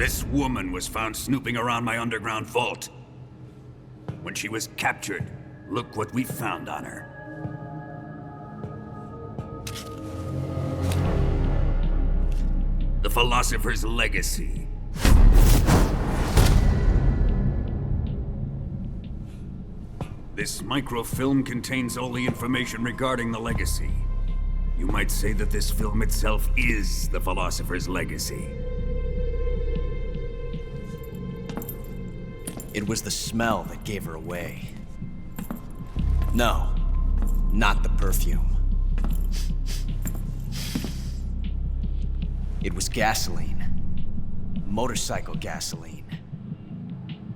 This woman was found snooping around my underground vault. When she was captured, look what we found on her. The philosopher's legacy. This microfilm contains all the information regarding the legacy. You might say that this film itself is the philosopher's legacy. It was the smell that gave her away. No, not the perfume. It was gasoline. Motorcycle gasoline.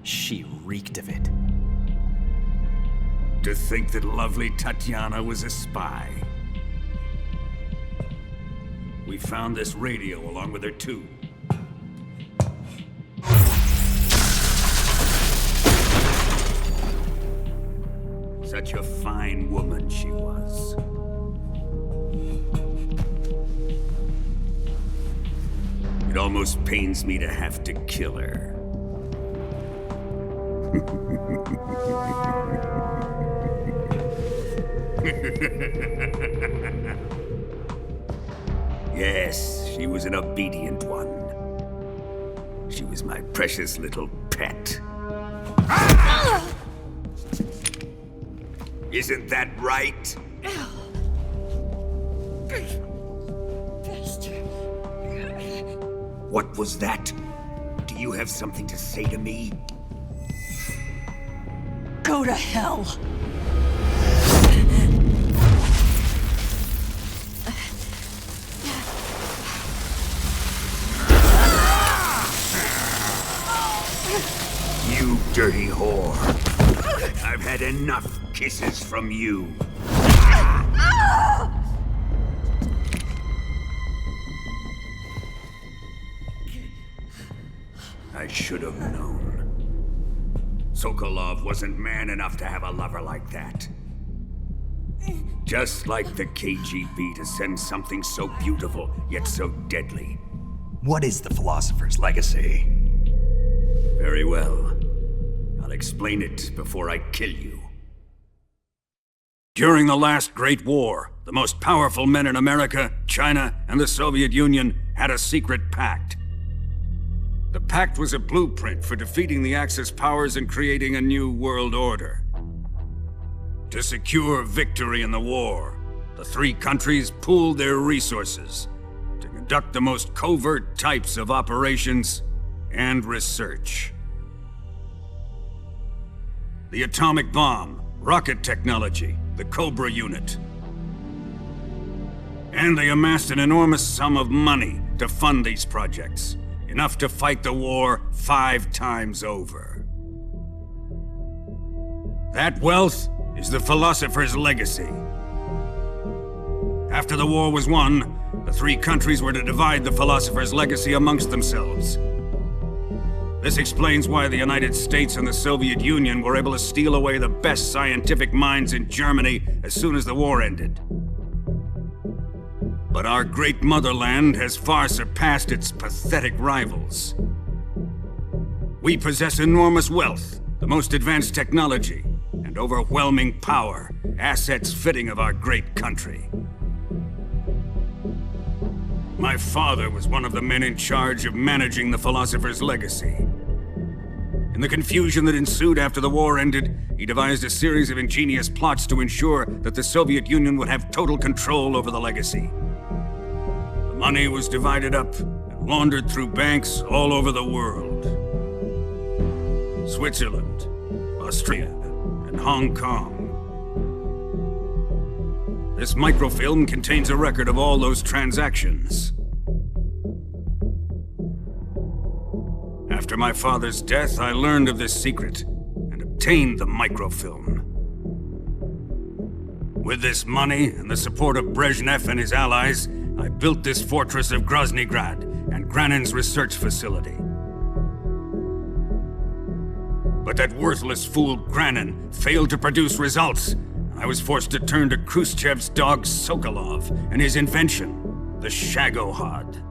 She reeked of it. To think that lovely Tatiana was a spy. We found this radio along with her too. Such a fine woman she was. It almost pains me to have to kill her. Yes, she was an obedient one. She was my precious little pet. Isn't that right? What was that? Do you have something to say to me? Go to hell. You dirty whore. I've had enough kisses from you. I should have known. Sokolov wasn't man enough to have a lover like that. Just like the KGB to send something so beautiful, yet so deadly. What is the philosopher's legacy? Very well. I'll explain it before I kill you. During the last Great War, the most powerful men in America, China, and the Soviet Union had a secret pact. The pact was a blueprint for defeating the Axis powers and creating a new world order. To secure victory in the war, the three countries pooled their resources to conduct the most covert types of operations and research. The atomic bomb, rocket technology, the Cobra unit. And they amassed an enormous sum of money to fund these projects, enough to fight the war 5 times over. That wealth is the philosopher's legacy. After the war was won, the three countries were to divide the philosopher's legacy amongst themselves. This explains why the United States and the Soviet Union were able to steal away the best scientific minds in Germany as soon as the war ended. But our great motherland has far surpassed its pathetic rivals. We possess enormous wealth, the most advanced technology, and overwhelming power, assets fitting of our great country. My father was one of the men in charge of managing the philosopher's legacy. In the confusion that ensued after the war ended, he devised a series of ingenious plots to ensure that the Soviet Union would have total control over the legacy. The money was divided up and laundered through banks all over the world. Switzerland, Austria, and Hong Kong. This microfilm contains a record of all those transactions. After my father's death, I learned of this secret and obtained the microfilm. With this money and the support of Brezhnev and his allies, I built this fortress of Groznygrad and Granin's research facility. But that worthless fool Granin failed to produce results, and I was forced to turn to Khrushchev's dog Sokolov and his invention, the Shagohod.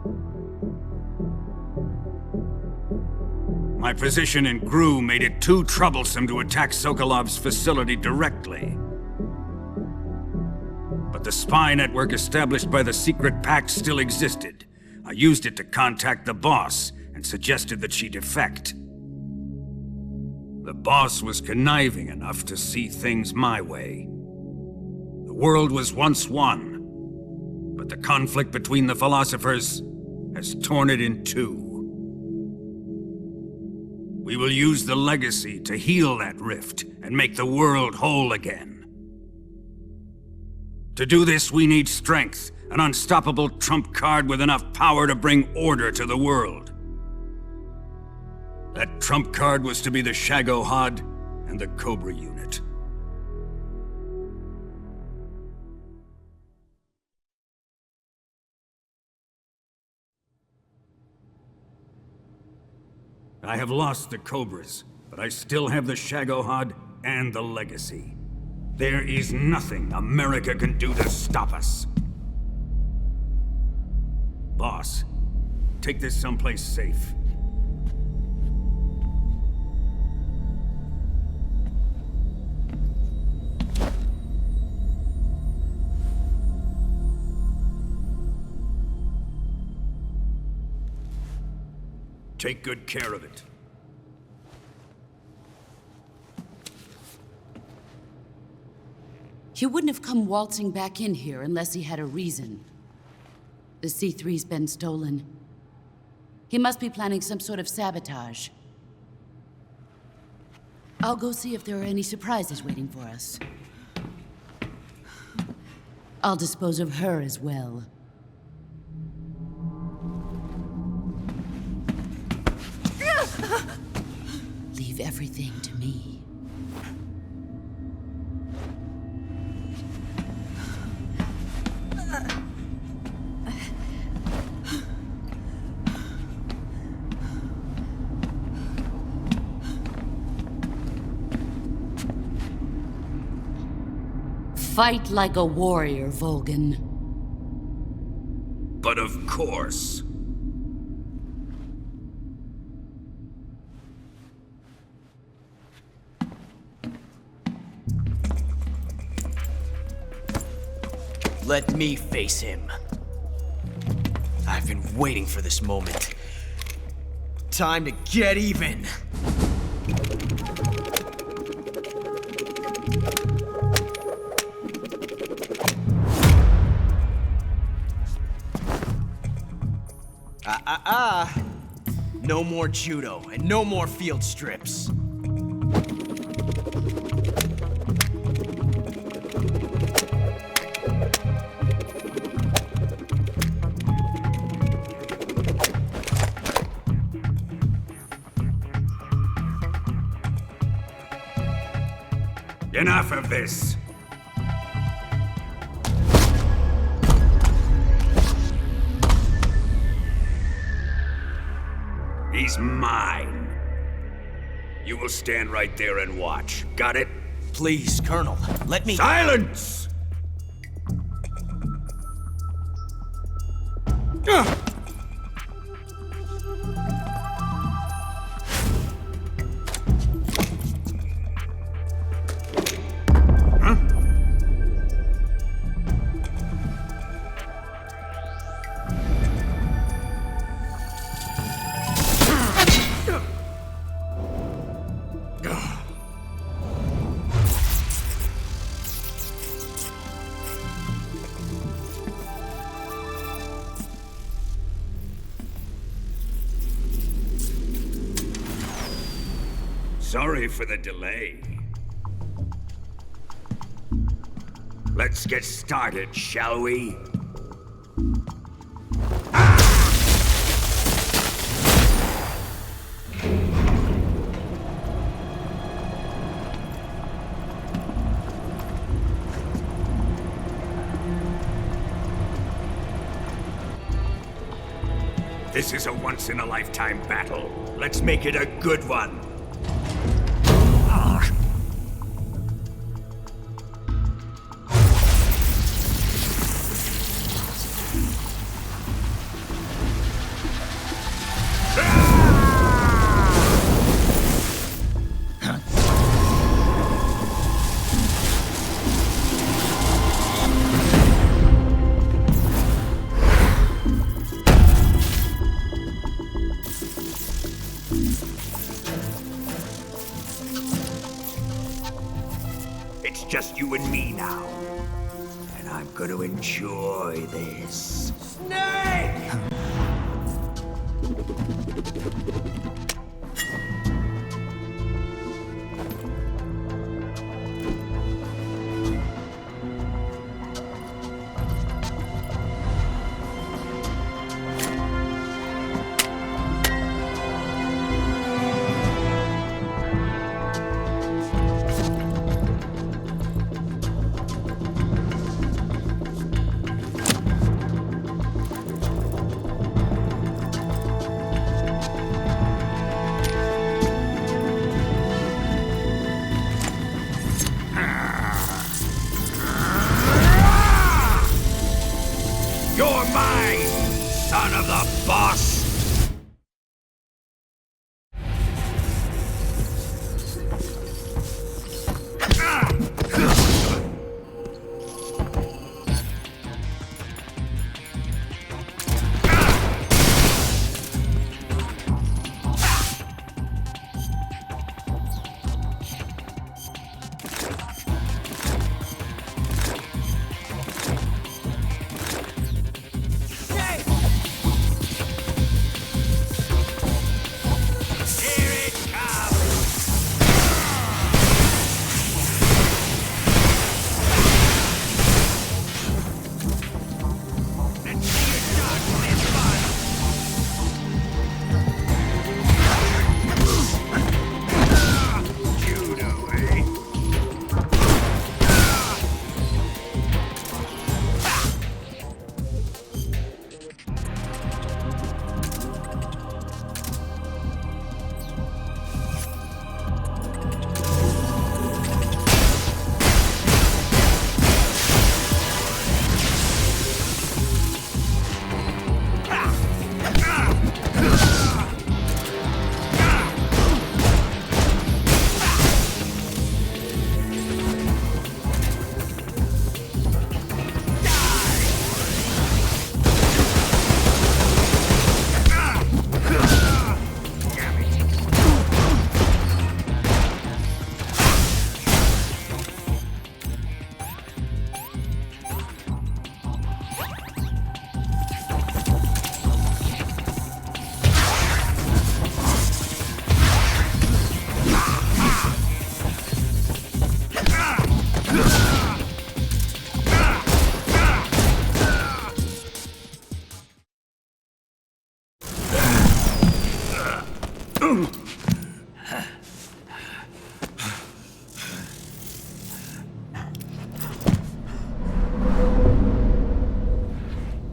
My position in GRU made it too troublesome to attack Sokolov's facility directly. But the spy network established by the secret pact still existed. I used it to contact the boss and suggested that she defect. The boss was conniving enough to see things my way. The world was once one, but the conflict between the philosophers has torn it in two. We will use the legacy to heal that rift and make the world whole again. To do this, we need strength, an unstoppable trump card with enough power to bring order to the world. That trump card was to be the Shagohod and the Cobra unit. I have lost the Cobras, but I still have the Shagohod and the legacy. There is nothing America can do to stop us. Boss, take this someplace safe. Take good care of it. He wouldn't have come waltzing back in here unless he had a reason. The C3's been stolen. He must be planning some sort of sabotage. I'll go see if there are any surprises waiting for us. I'll dispose of her as well. Leave everything to me. Fight like a warrior, Volgan. But of course. Let me face him. I've been waiting for this moment. Time to get even. No more judo and no more field strips. Enough of this. He's mine. You will stand right there and watch. Got it? Please, Colonel, let me— Silence! Sorry for the delay. Let's get started, shall we? This is a once-in-a-lifetime battle. Let's make it a good one. It's just you and me now. And I'm gonna enjoy this. Snake! You're mine, son of the boss!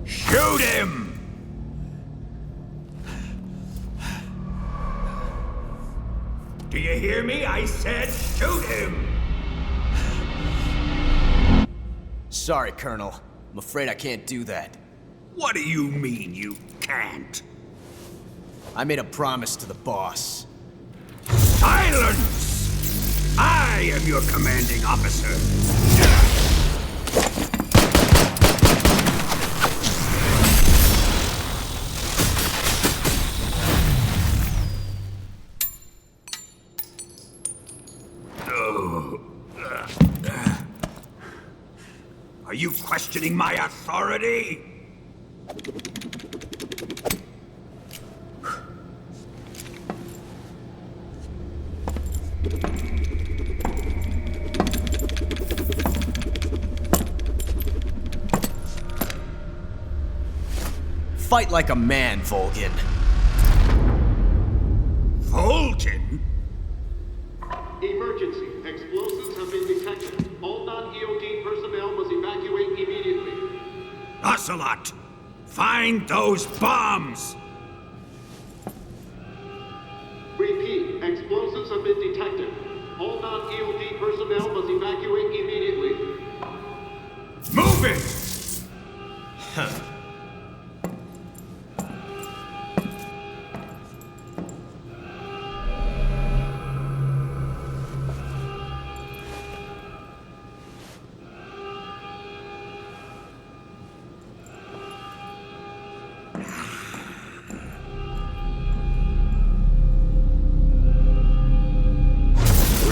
Shoot him! Do you hear me? I said shoot him! Sorry, Colonel. I'm afraid I can't do that. What do you mean you can't? I made a promise to the boss. Silence! I am your commanding officer. Are you questioning my authority? Fight like a man, Volgin. Volgin? Emergency. Explosives have been detected. All non-EOD personnel must evacuate immediately. Ocelot! Find those bombs! Repeat. Explosives have been detected. All non-EOD personnel must evacuate immediately. Move it!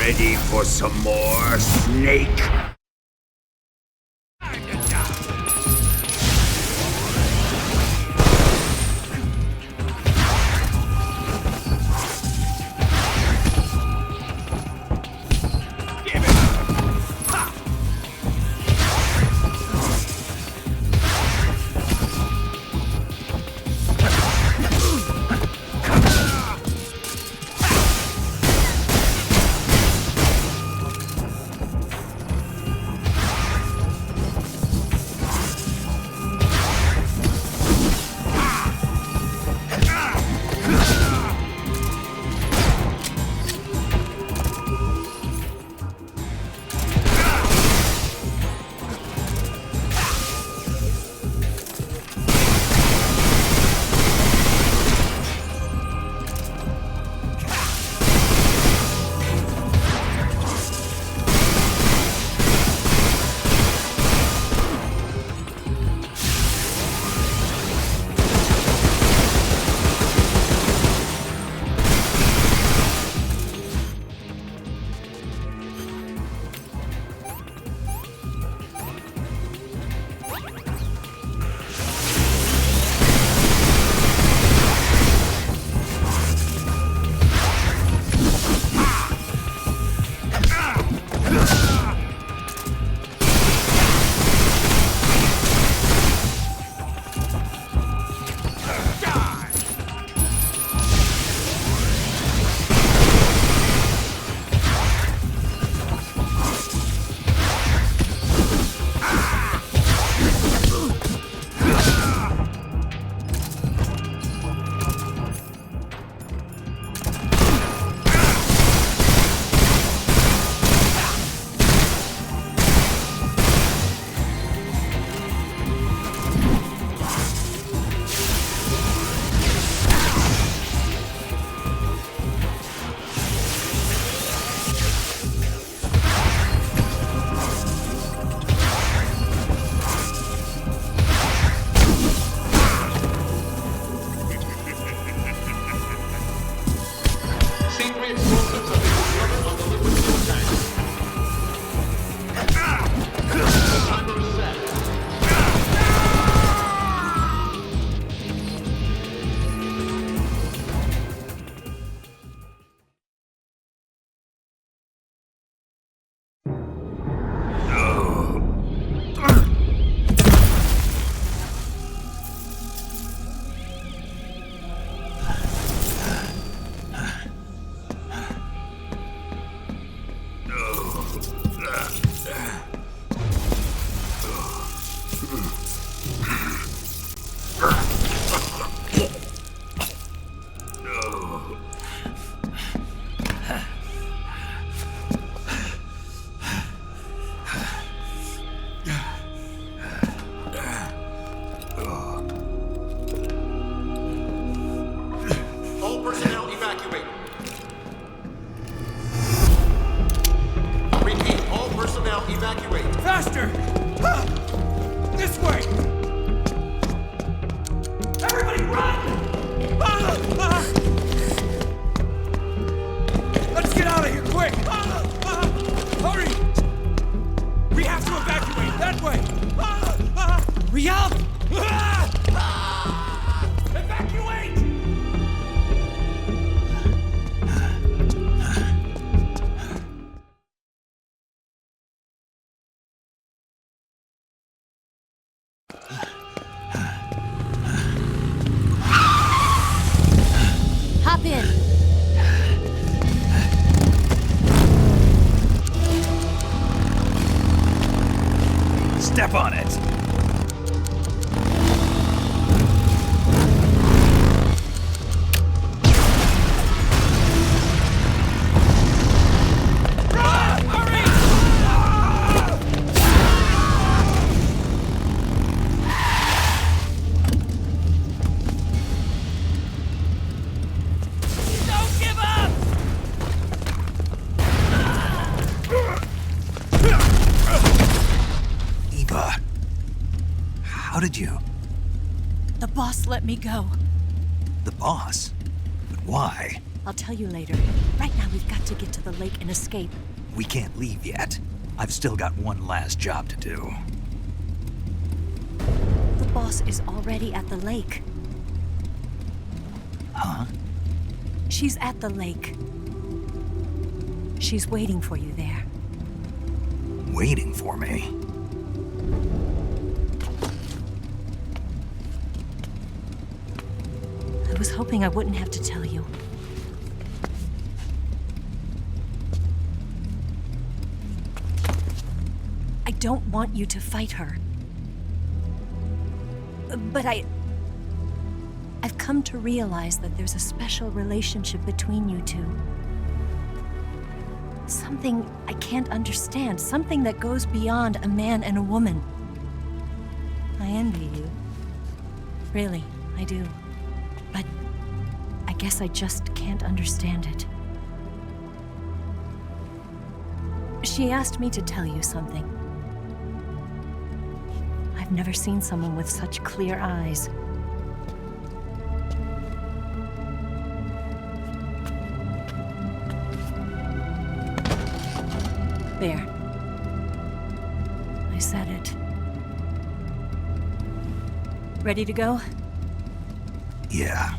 Ready for some more, Snake? Hop in. Step on it. How did you? The boss let me go. The boss? But why? I'll tell you later. Right now, we've got to get to the lake and escape. We can't leave yet. I've still got one last job to do. The boss is already at the lake. Huh? She's at the lake. She's waiting for you there. Waiting for me? I was hoping I wouldn't have to tell you. I don't want you to fight her. But I've come to realize that there's a special relationship between you two. Something I can't understand, something that goes beyond a man and a woman. I envy you. Really, I do. But I guess I just can't understand it. She asked me to tell you something. I've never seen someone with such clear eyes. There. I said it. Ready to go? Yeah.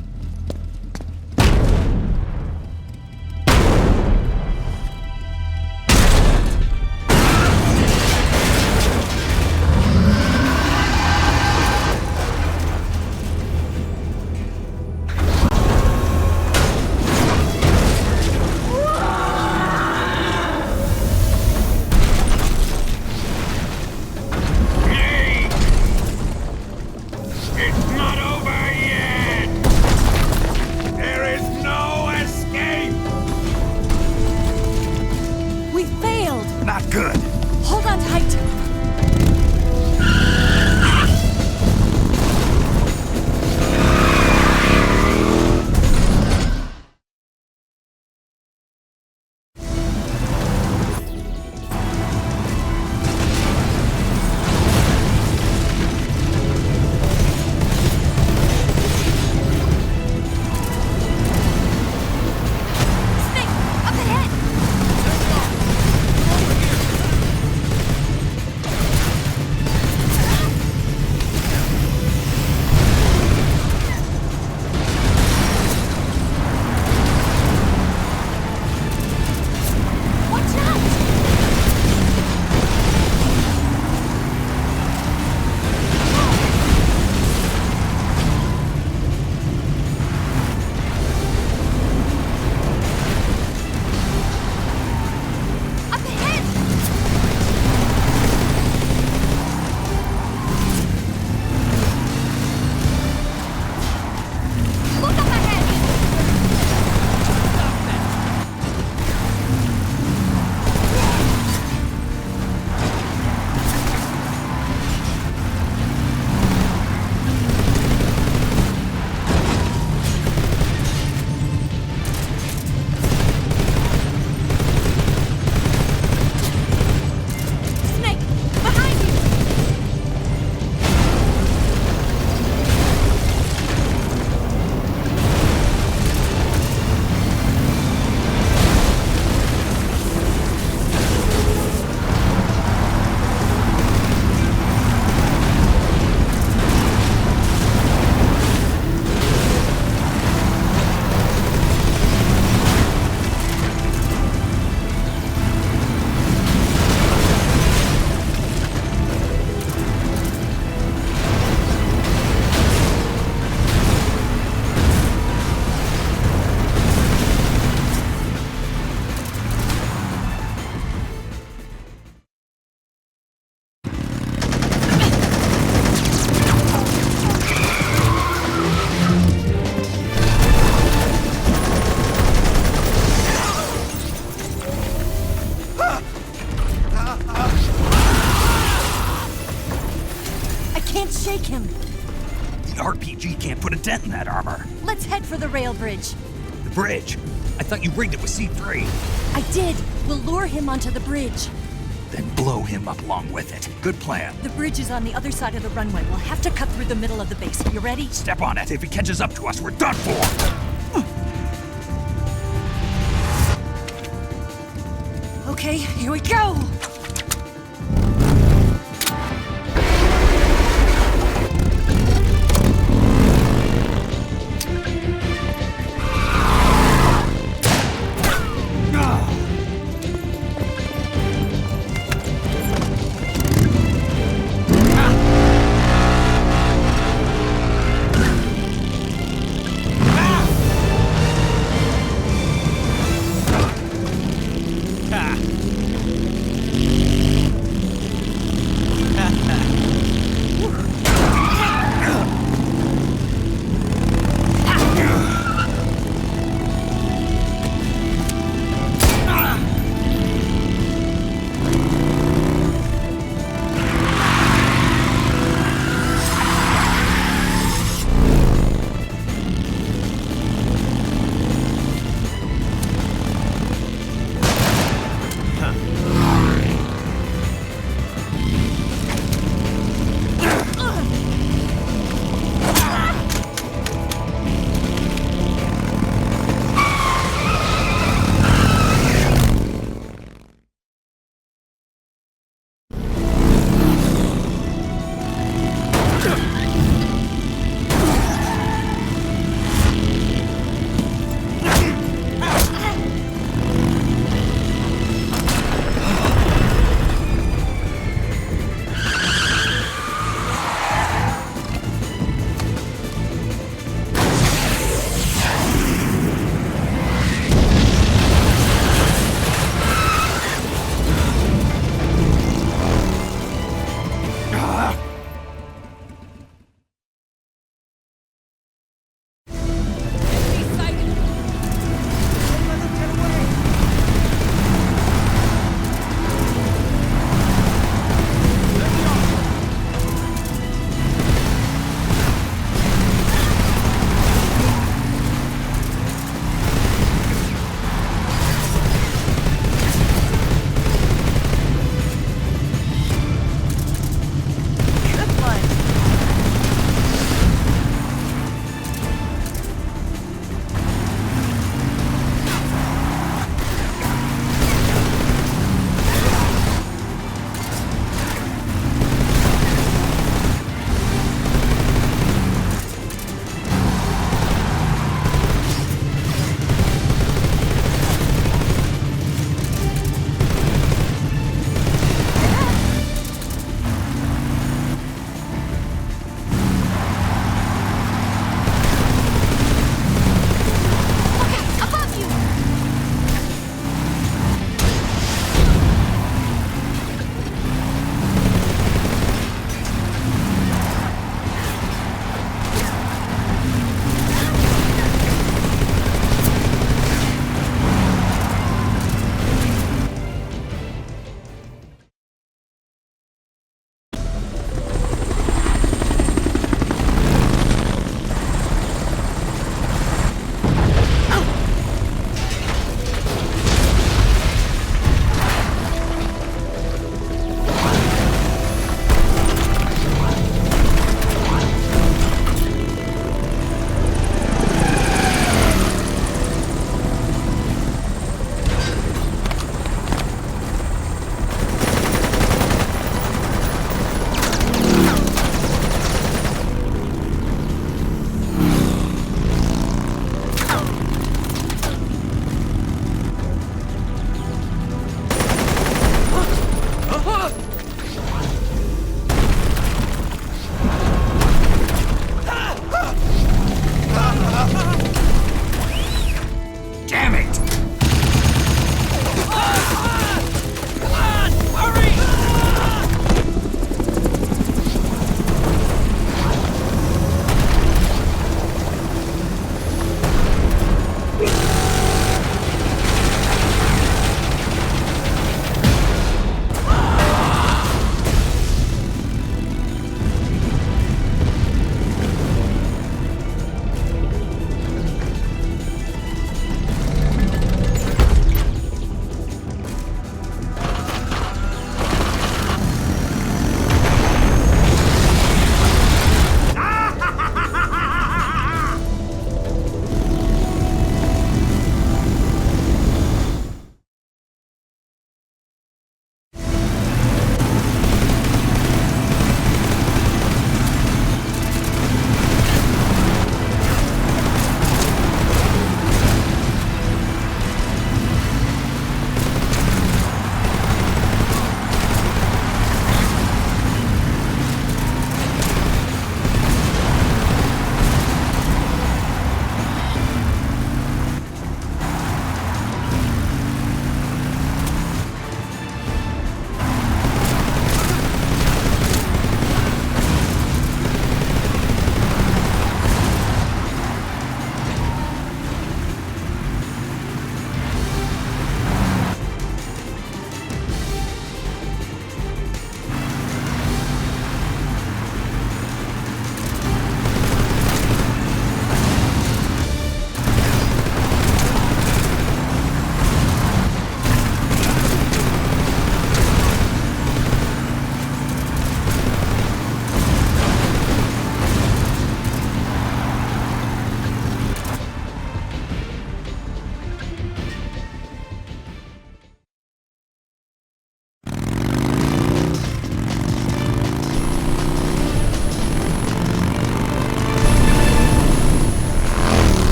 Shake him. The RPG can't put a dent in that armor. Let's head for the rail bridge. The bridge? I thought you rigged it with C3. I did. We'll lure him onto the bridge. Then blow him up along with it. Good plan. The bridge is on the other side of the runway. We'll have to cut through the middle of the base. You ready? Step on it. If he catches up to us, we're done for. Okay, here we go!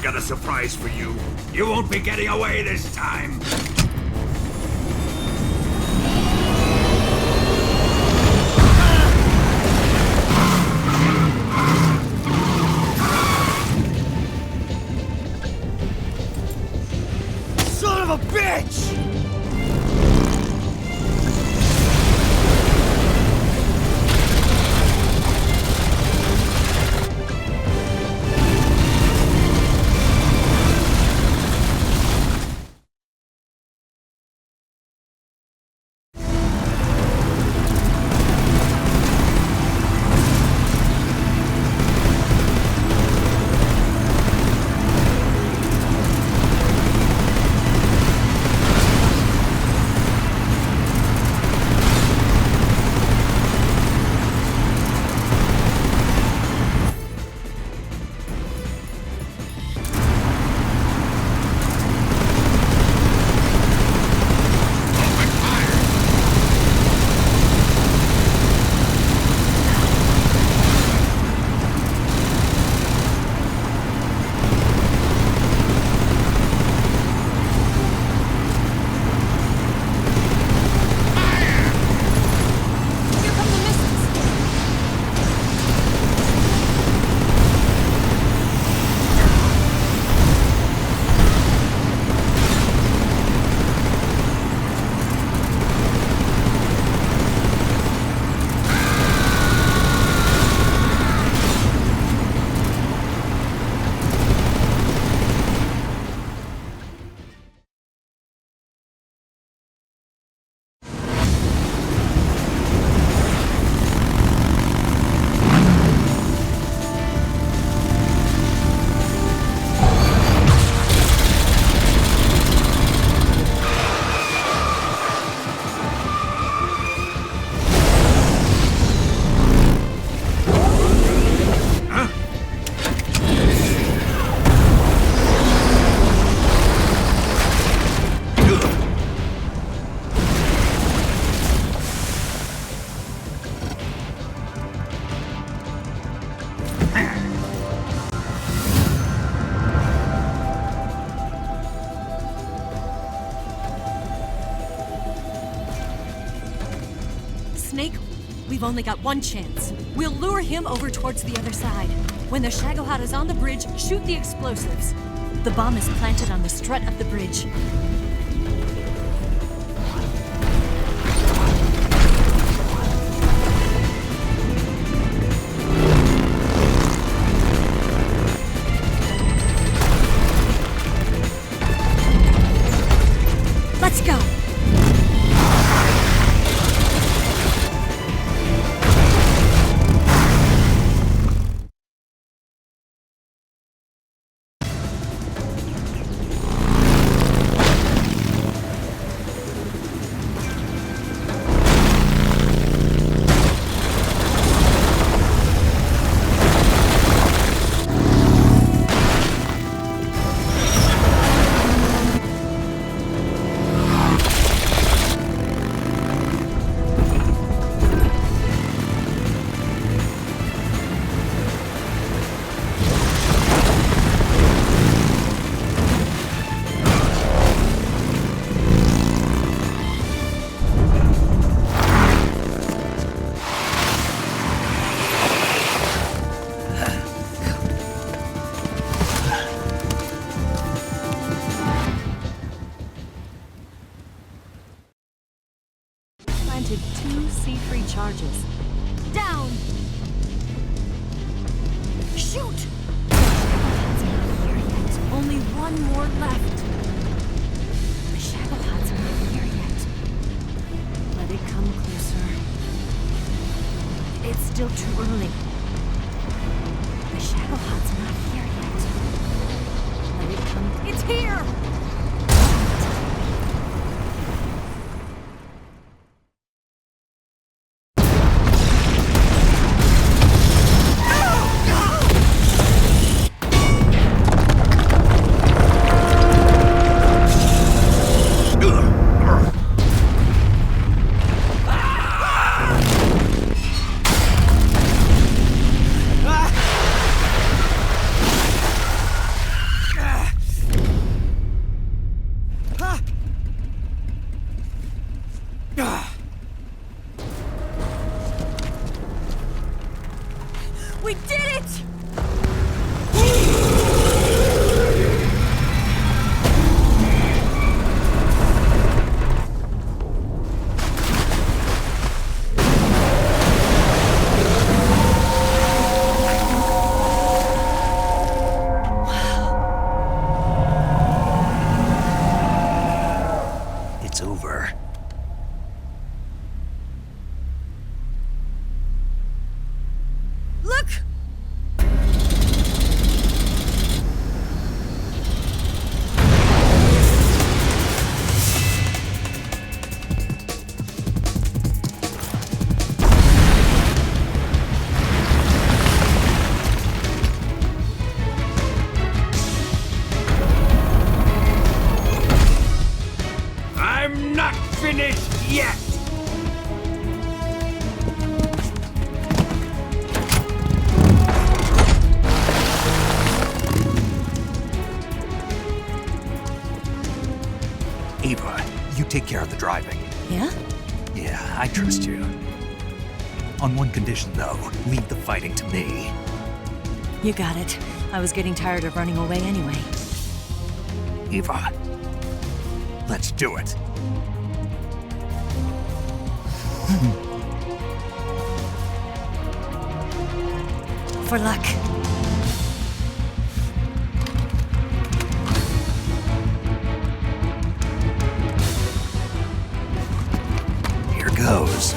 got a surprise for you. You won't be getting away this time. Son of a bitch! Snake, we've only got one chance. We'll lure him over towards the other side. When the Shagohod is on the bridge, shoot the explosives. The bomb is planted on the strut of the bridge. Let's go! Planted 2 C3 charges. Down! Shoot! It's not here yet. Only one more left. The Shagohod's not here yet. Let it come closer. It's still too early. The Shagohod's not here yet. Let it come. It's here! We did it! It's over. Look! I'm not finished yet! Ava, you take care of the driving. Yeah? Yeah, I trust you. On one condition, though, leave the fighting to me. You got it. I was getting tired of running away anyway. Ava, let's do it. For luck. Here goes.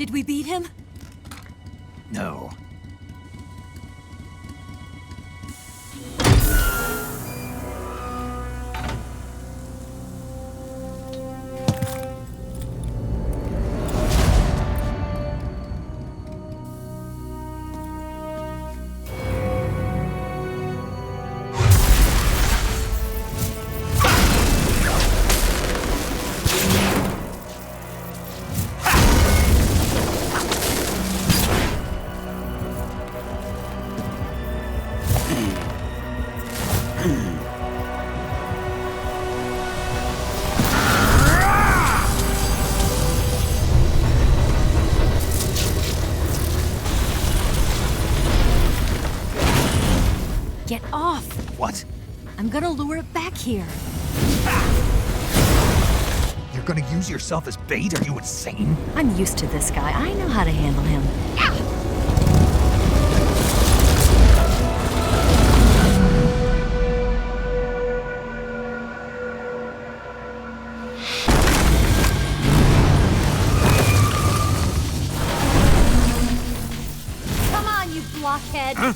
Did we beat him? No. Get off! What? I'm gonna lure it back here. You're gonna use yourself as bait? Are you insane? I'm used to this guy. I know how to handle him. Come on, you blockhead! Huh?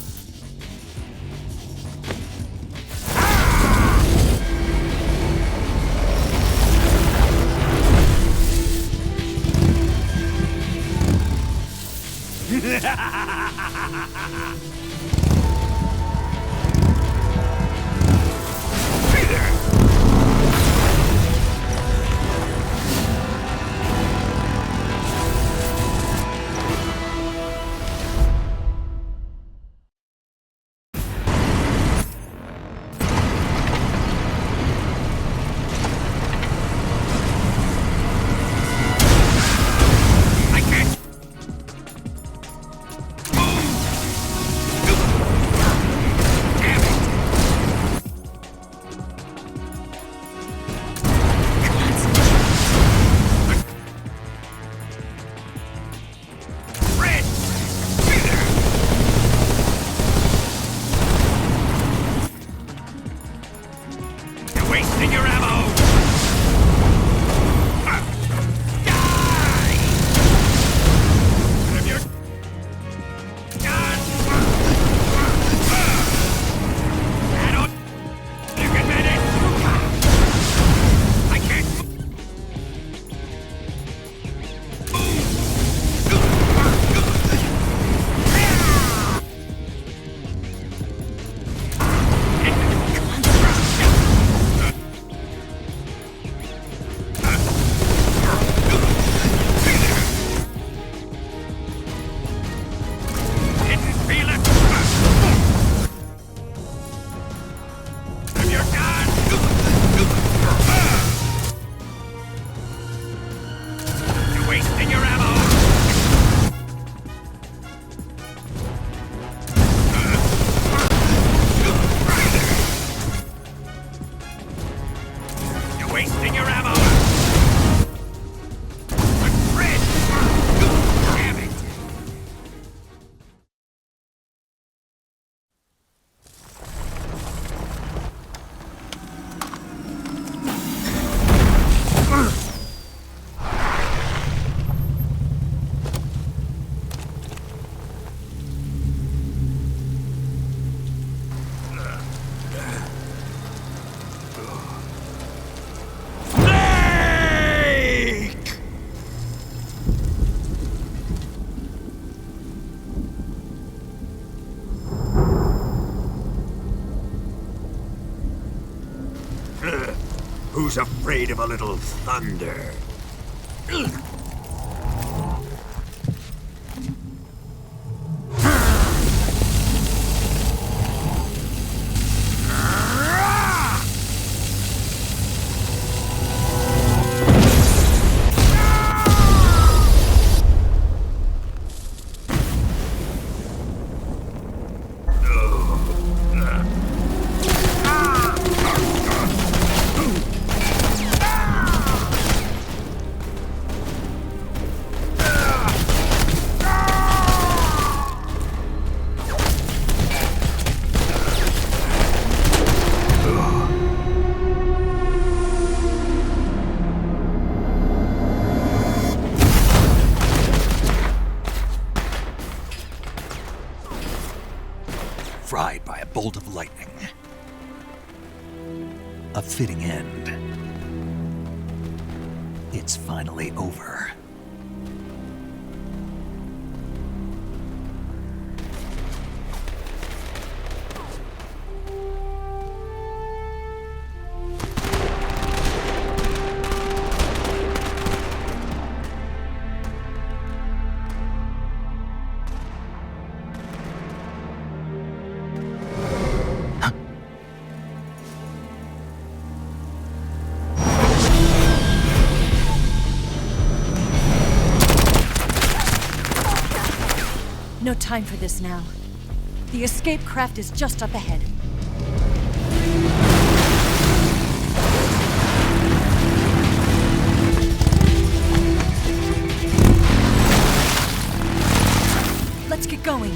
Who's afraid of a little thunder? end. It's finally over. No time for this now. The escape craft is just up ahead. Let's get going.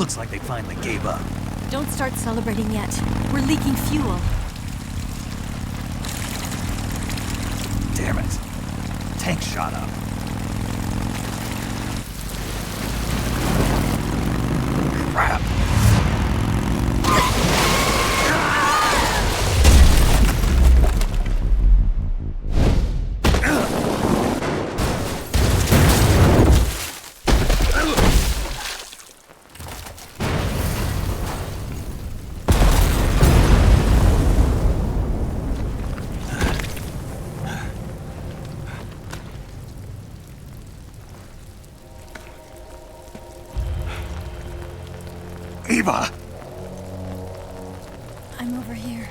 Looks like they finally gave up. Don't start celebrating yet. We're leaking fuel. Damn it. Tank shot up. Crap. Eva! I'm over here.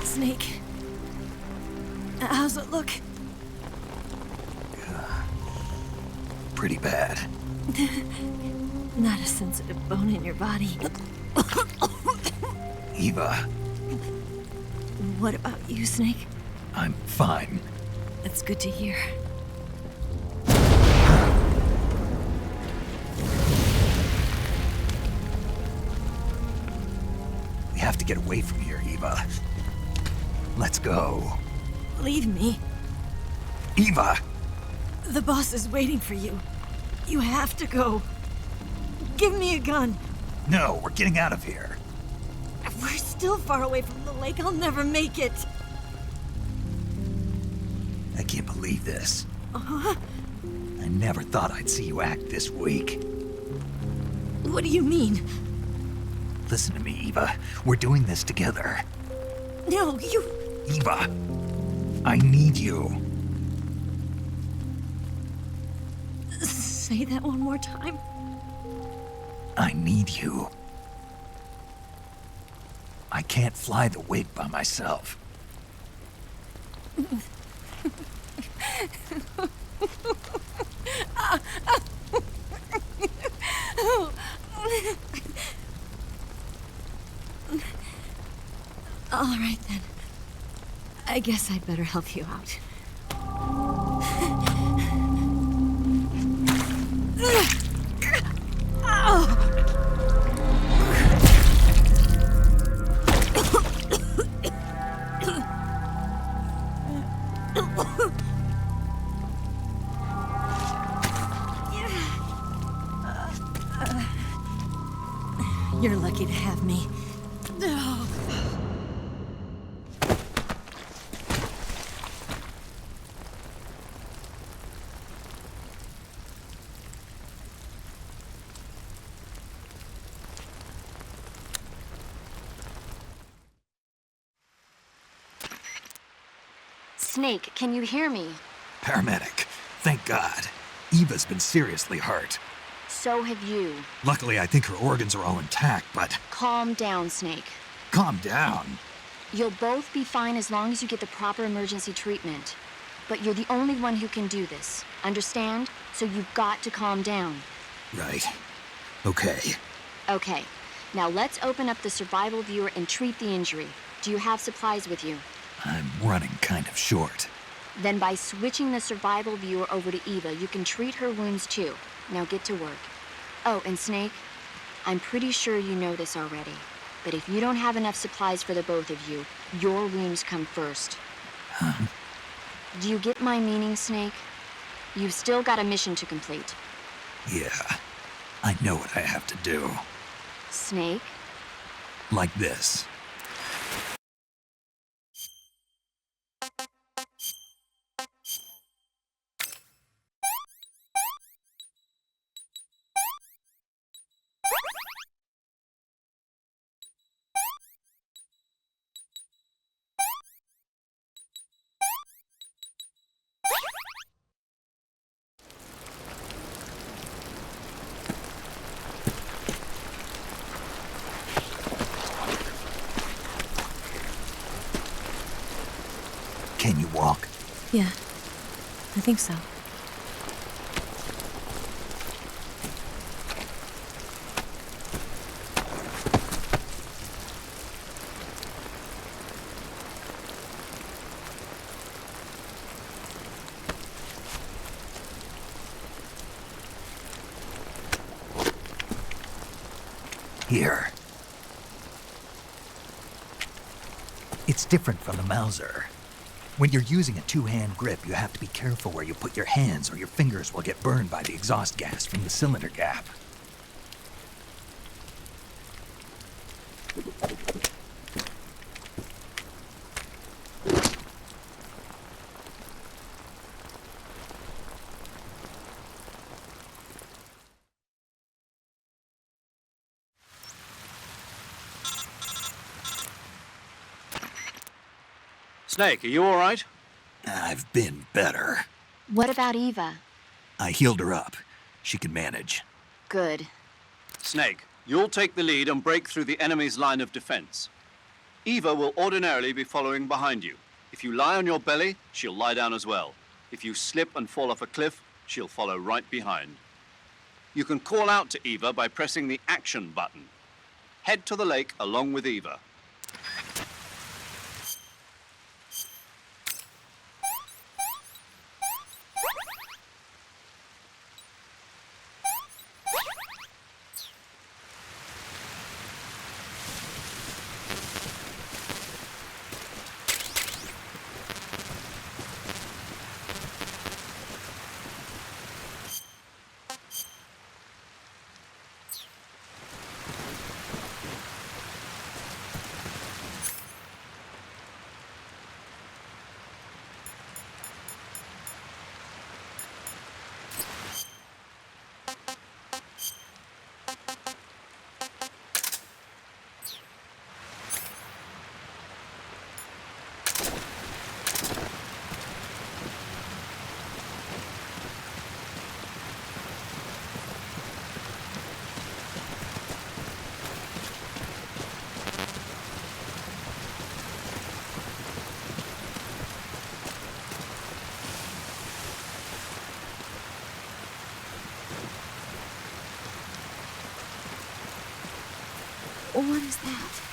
Snake. How's it look? Pretty bad. Not a sensitive bone in your body. Eva, What about you, Snake? I'm fine. That's good to hear. We have to get away from here, Eva. Let's go. Leave me. Eva! The boss is waiting for you. You have to go. Give me a gun. No, we're getting out of here. We're still far away from the lake. I'll never make it. I can't believe this. I never thought I'd see you act this weak. What do you mean? Listen to me, Eva. We're doing this together. No, you... Eva, I need you. Say that one more time. I need you. I can't fly the wig by myself. All right, then. I guess I'd better help you out. You're lucky to have me. Snake, can you hear me? Paramedic, thank God. Eva's been seriously hurt. So have you. Luckily, I think her organs are all intact, but... Calm down, Snake. Calm down. You'll both be fine as long as you get the proper emergency treatment. But you're the only one who can do this. Understand? So you've got to calm down. Right. Okay. Okay. Now let's open up the survival viewer and treat the injury. Do you have supplies with you? I'm running kind of short. Then by switching the survival viewer over to Eva, you can treat her wounds too. Now get to work. Oh, and Snake, I'm pretty sure you know this already, but if you don't have enough supplies for the both of you, your wounds come first. Huh? Do you get my meaning, Snake? You've still got a mission to complete. Yeah. I know what I have to do. Snake? Like this. walk? Yeah, I think so. Here. It's different from the Mauser. When you're using a two-hand grip, you have to be careful where you put your hands or your fingers will get burned by the exhaust gas from the cylinder gap. Snake, are you all right? I've been better. What about Eva? I healed her up. She can manage. Good. Snake, you'll take the lead and break through the enemy's line of defense. Eva will ordinarily be following behind you. If you lie on your belly, she'll lie down as well. If you slip and fall off a cliff, she'll follow right behind. You can call out to Eva by pressing the action button. Head to the lake along with Eva. What is that?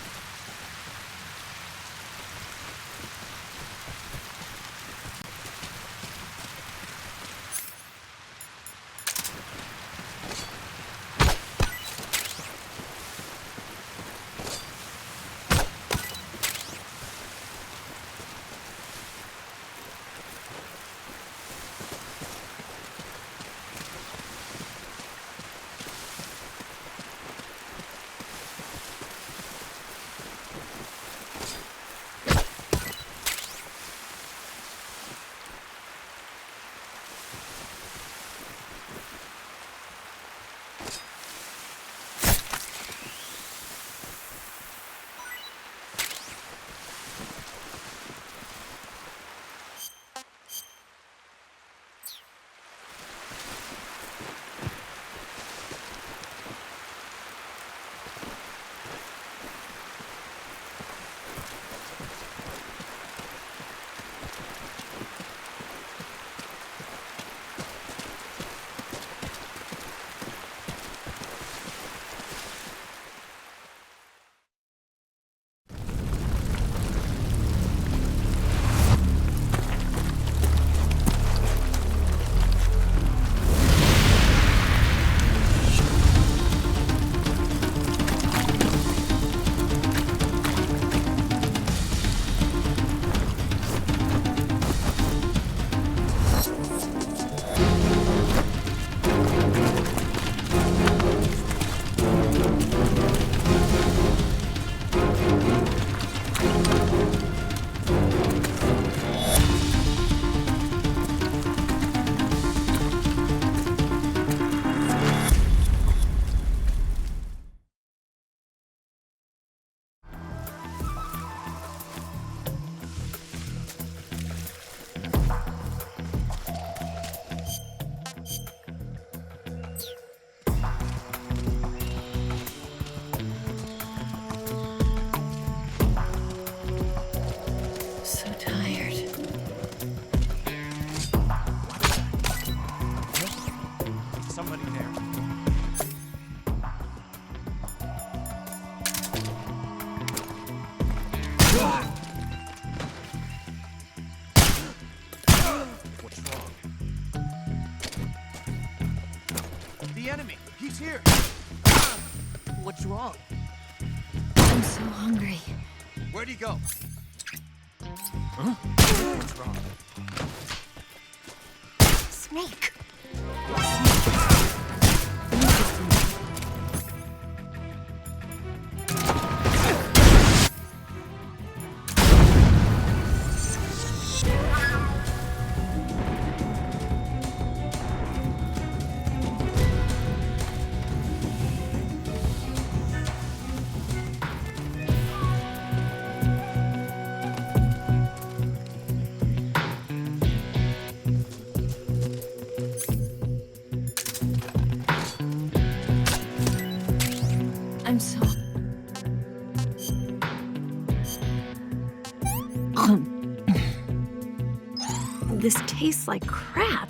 somebody there. What's wrong? The enemy! He's here! What's wrong? I'm so hungry. Where'd he go? Huh? What's wrong? Snake. I'm so... This tastes like crap.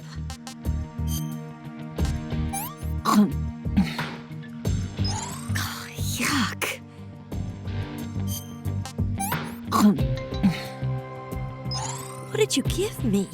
Yuck. What did you give me?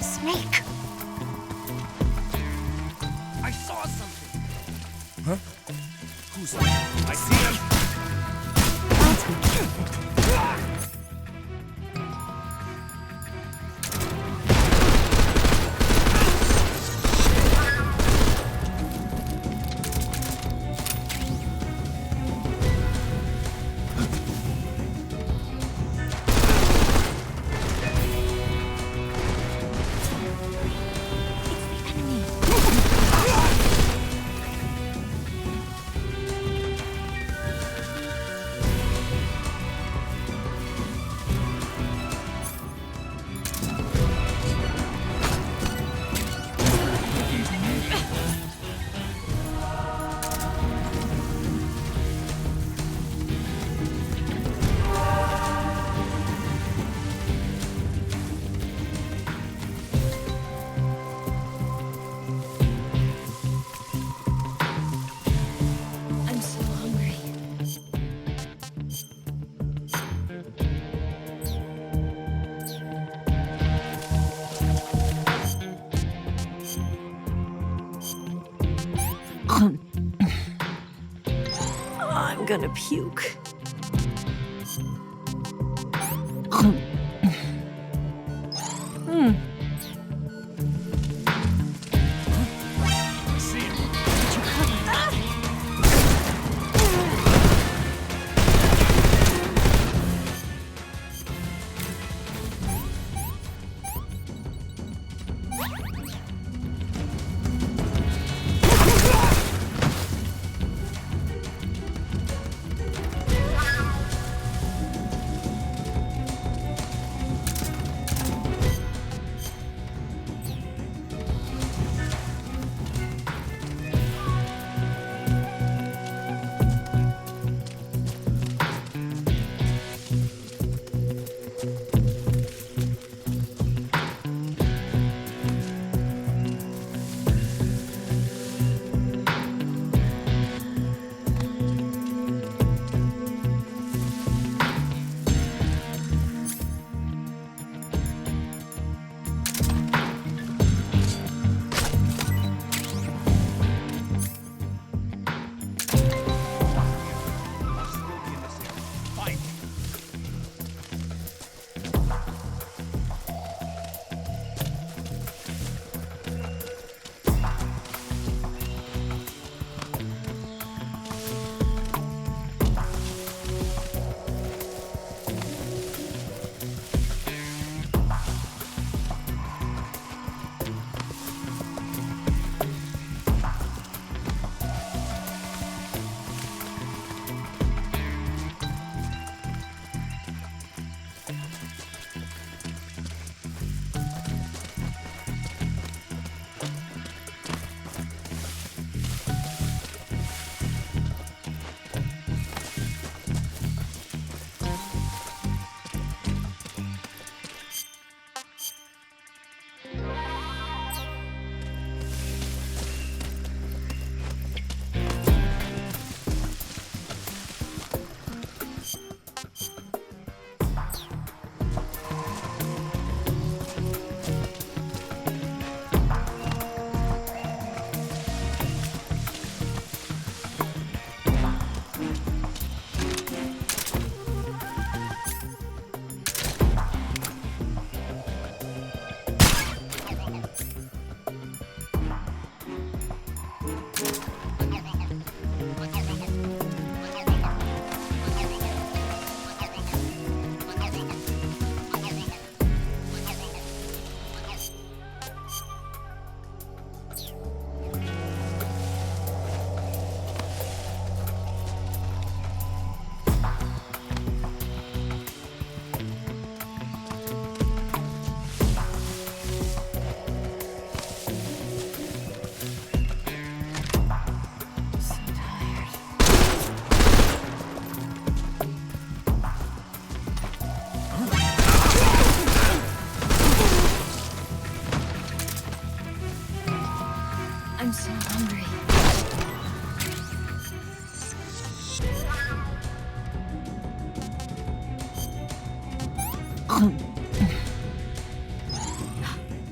Snake! I saw something! Huh? Who's that? I see him! I'm so hungry. I'm gonna puke. See him!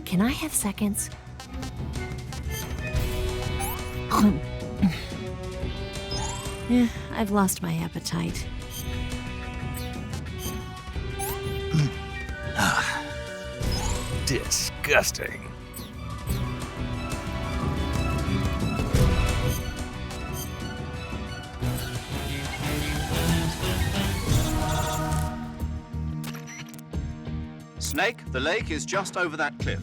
Can I have seconds? Yeah, I've lost my appetite. Disgusting. Snake, the lake is just over that cliff.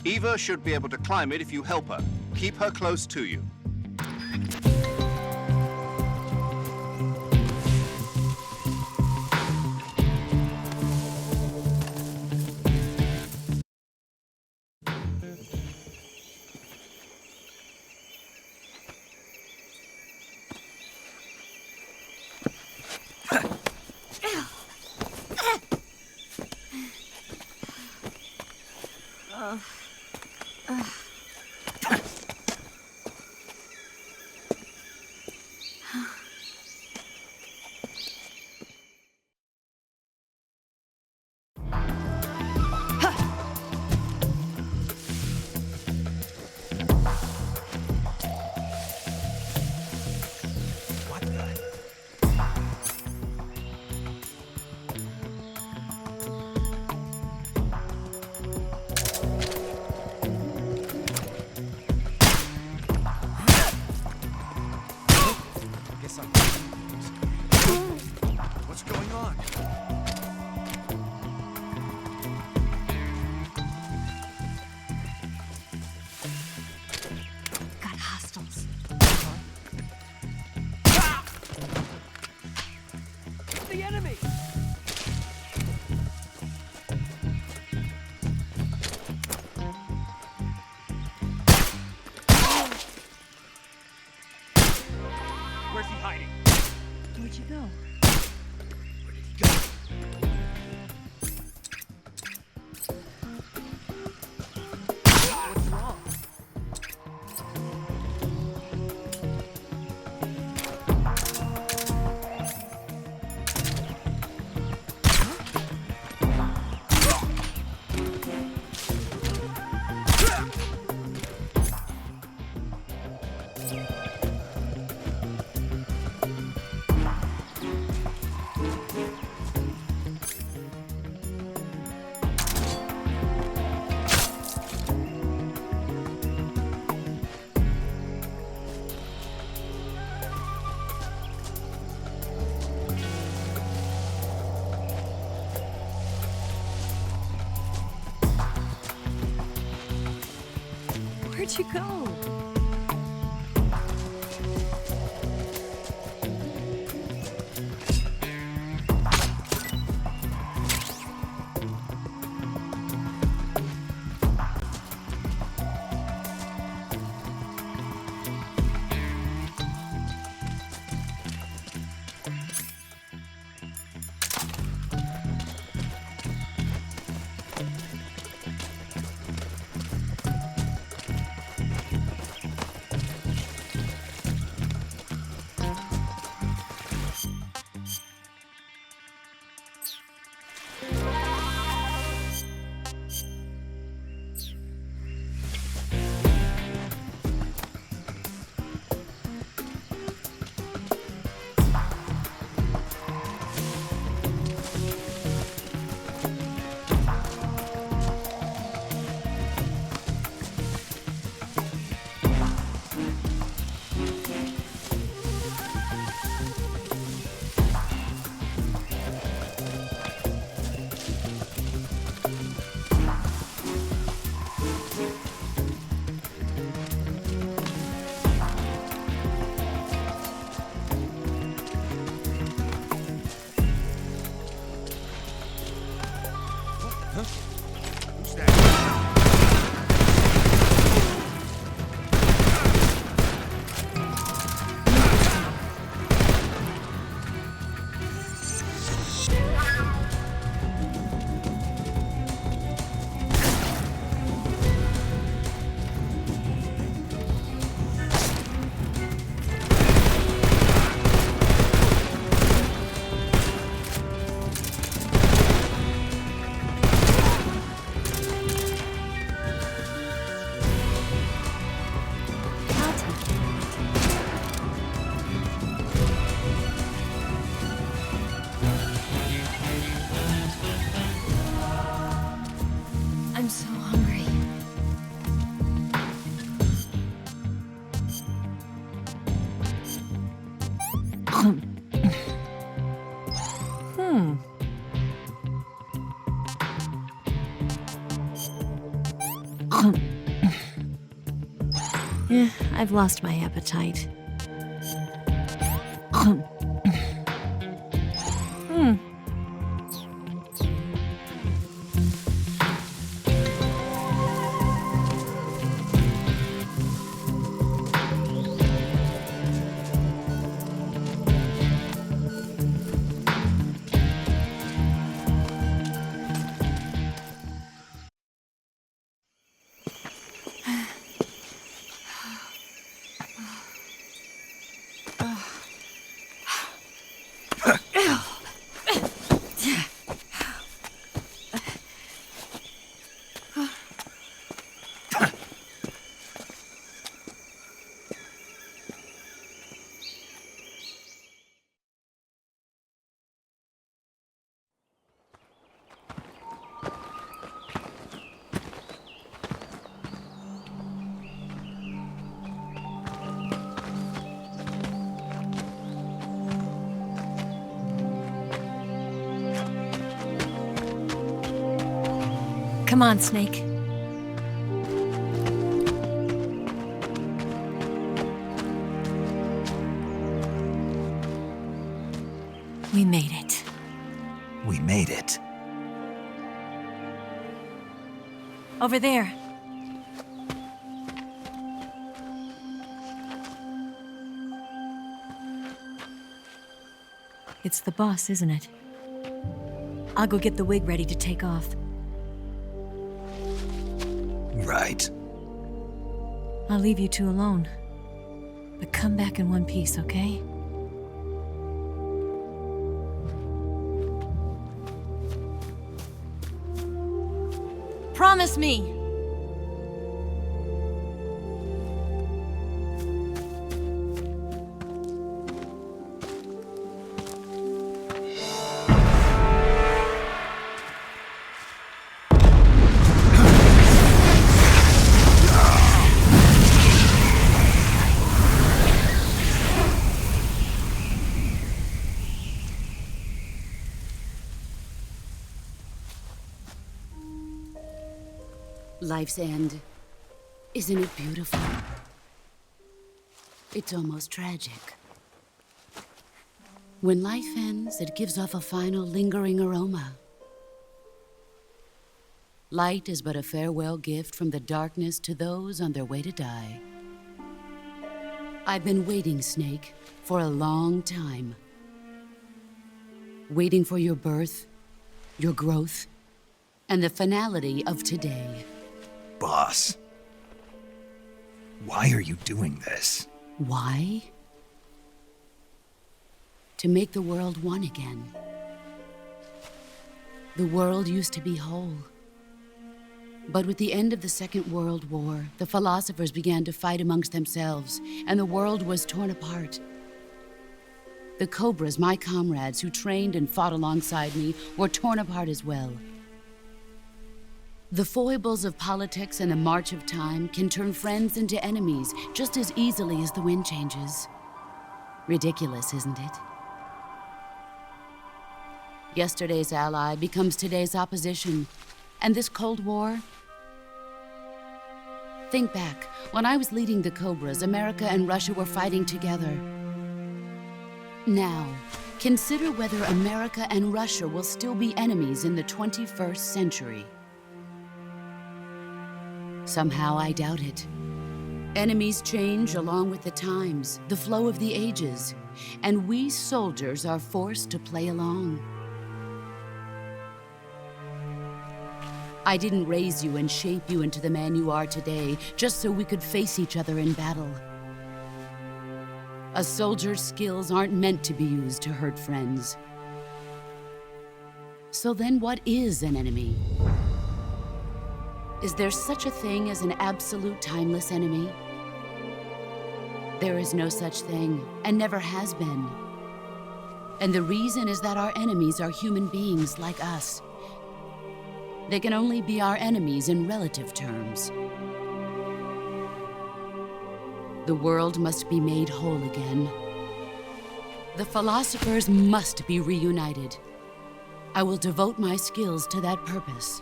Eva should be able to climb it if you help her. Keep her close to you. What's going on? Got hostiles. The enemy! Where's he hiding? Where'd you go? Where did he go? What's wrong? Where'd you go? Who's that? I'm so hungry. I've lost my appetite. Come on, Snake. We made it. We made it. Over there. It's the boss, isn't it? I'll go get the wig ready to take off. Right. I'll leave you two alone. But come back in one piece, okay? Promise me! Life's end. Isn't it beautiful? It's almost tragic. When life ends, it gives off a final lingering aroma. Light is but a farewell gift from the darkness to those on their way to die. I've been waiting, Snake, for a long time. Waiting for your birth, your growth, and the finality of today. Boss. Why are you doing this? Why? To make the world one again. The world used to be whole. But with the end of the Second World War, the philosophers began to fight amongst themselves, and the world was torn apart. The Cobras, my comrades who trained and fought alongside me, were torn apart as well. The foibles of politics and the march of time can turn friends into enemies just as easily as the wind changes. Ridiculous, isn't it? Yesterday's ally becomes today's opposition, and this Cold War? Think back. When I was leading the Cobras, America and Russia were fighting together. Now, consider whether America and Russia will still be enemies in the 21st century. Somehow I doubt it. Enemies change along with the times, the flow of the ages, and we soldiers are forced to play along. I didn't raise you and shape you into the man you are today just so we could face each other in battle. A soldier's skills aren't meant to be used to hurt friends. So then what is an enemy? Is there such a thing as an absolute timeless enemy? There is no such thing, and never has been. And the reason is that our enemies are human beings like us. They can only be our enemies in relative terms. The world must be made whole again. The philosophers must be reunited. I will devote my skills to that purpose.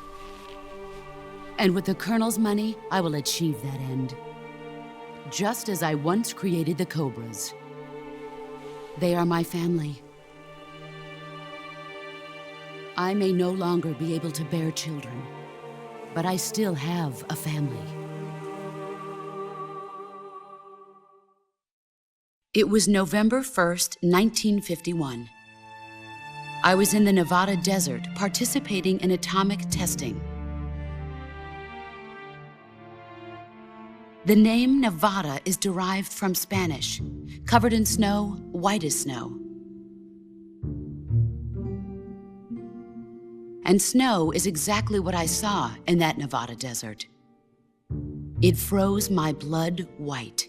And with the Colonel's money, I will achieve that end. Just as I once created the Cobras. They are my family. I may no longer be able to bear children, but I still have a family. It was November 1st, 1951. I was in the Nevada desert participating in atomic testing. The name Nevada is derived from Spanish, covered in snow, white as snow. And snow is exactly what I saw in that Nevada desert. It froze my blood white.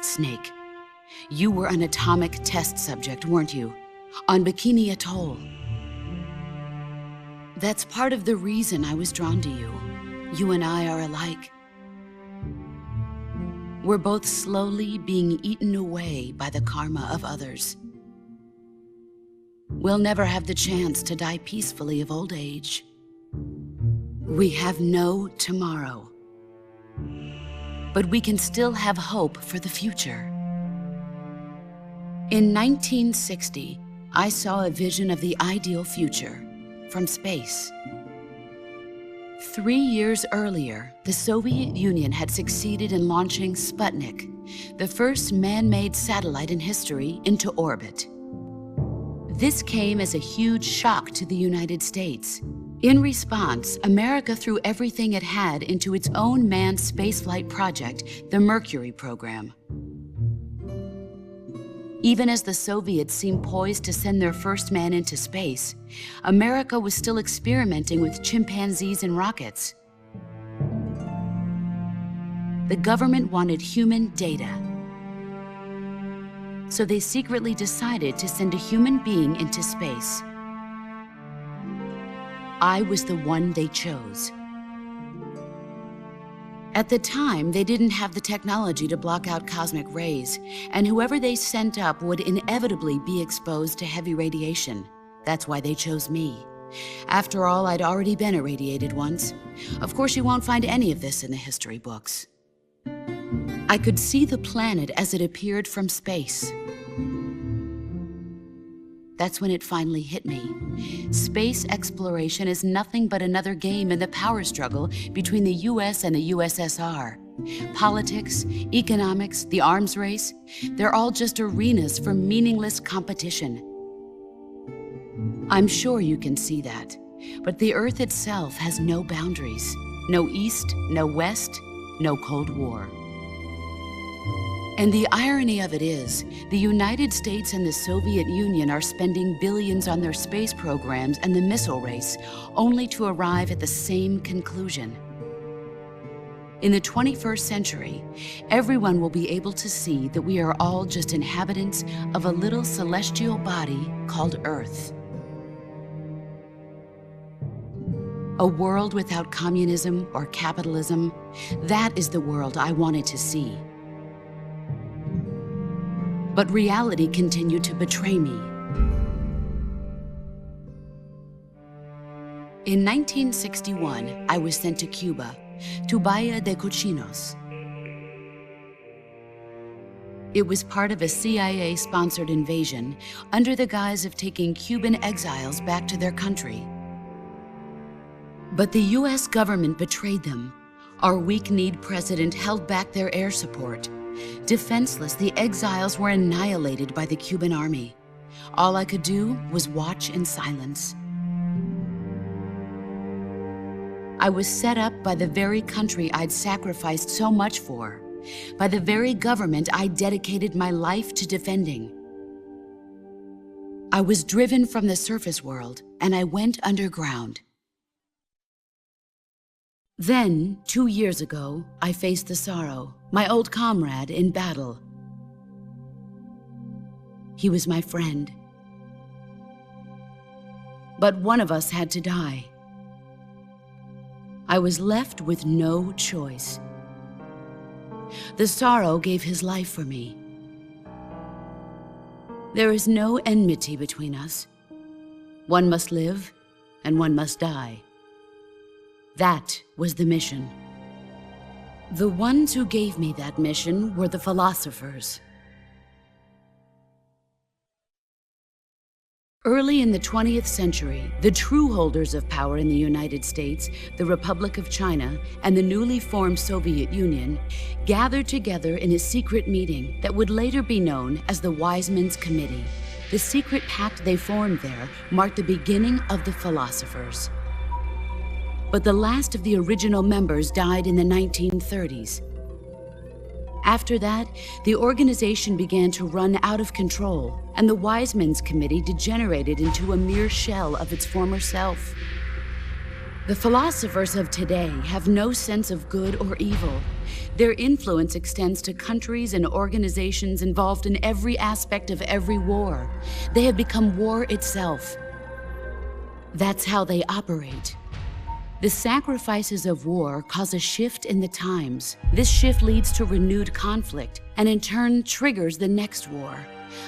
Snake, you were an atomic test subject, weren't you? On Bikini Atoll. That's part of the reason I was drawn to you. You and I are alike. We're both slowly being eaten away by the karma of others. We'll never have the chance to die peacefully of old age. We have no tomorrow. But we can still have hope for the future. In 1960, I saw a vision of the ideal future from space. 3 years earlier, the Soviet Union had succeeded in launching Sputnik, the first man-made satellite in history, into orbit. This came as a huge shock to the United States. In response, America threw everything it had into its own manned spaceflight project, the Mercury program. Even as the Soviets seemed poised to send their first man into space, America was still experimenting with chimpanzees and rockets. The government wanted human data. So they secretly decided to send a human being into space. I was the one they chose. At the time, they didn't have the technology to block out cosmic rays, and whoever they sent up would inevitably be exposed to heavy radiation. That's why they chose me. After all, I'd already been irradiated once. Of course, you won't find any of this in the history books. I could see the planet as it appeared from space. That's when it finally hit me. Space exploration is nothing but another game in the power struggle between the US and the USSR. Politics, economics, the arms race, they're all just arenas for meaningless competition. I'm sure you can see that, but the Earth itself has no boundaries. No East, no West, no Cold War. And the irony of it is, the United States and the Soviet Union are spending billions on their space programs and the missile race, only to arrive at the same conclusion. In the 21st century, everyone will be able to see that we are all just inhabitants of a little celestial body called Earth. A world without communism or capitalism, that is the world I wanted to see. But reality continued to betray me. In 1961, I was sent to Cuba, to Bahia de Cochinos. It was part of a CIA-sponsored invasion under the guise of taking Cuban exiles back to their country. But the US government betrayed them. Our weak-kneed president held back their air support. Defenseless, the exiles were annihilated by the Cuban army. All I could do was watch in silence. I was set up by the very country I'd sacrificed so much for, by the very government I dedicated my life to defending. I was driven from the surface world, and I went underground. Then, 2 years ago, I faced the sorrow, my old comrade in battle. He was my friend. But one of us had to die. I was left with no choice. The sorrow gave his life for me. There is no enmity between us. One must live, and one must die. That was the mission. The ones who gave me that mission were the philosophers. Early in the 20th century, the true holders of power in the United States, the Republic of China, and the newly formed Soviet Union gathered together in a secret meeting that would later be known as the Wise Men's Committee. The secret pact they formed there marked the beginning of the philosophers. But the last of the original members died in the 1930s. After that, the organization began to run out of control, and the Wise Men's Committee degenerated into a mere shell of its former self. The philosophers of today have no sense of good or evil. Their influence extends to countries and organizations involved in every aspect of every war. They have become war itself. That's how they operate. The sacrifices of war cause a shift in the times. This shift leads to renewed conflict, and in turn triggers the next war.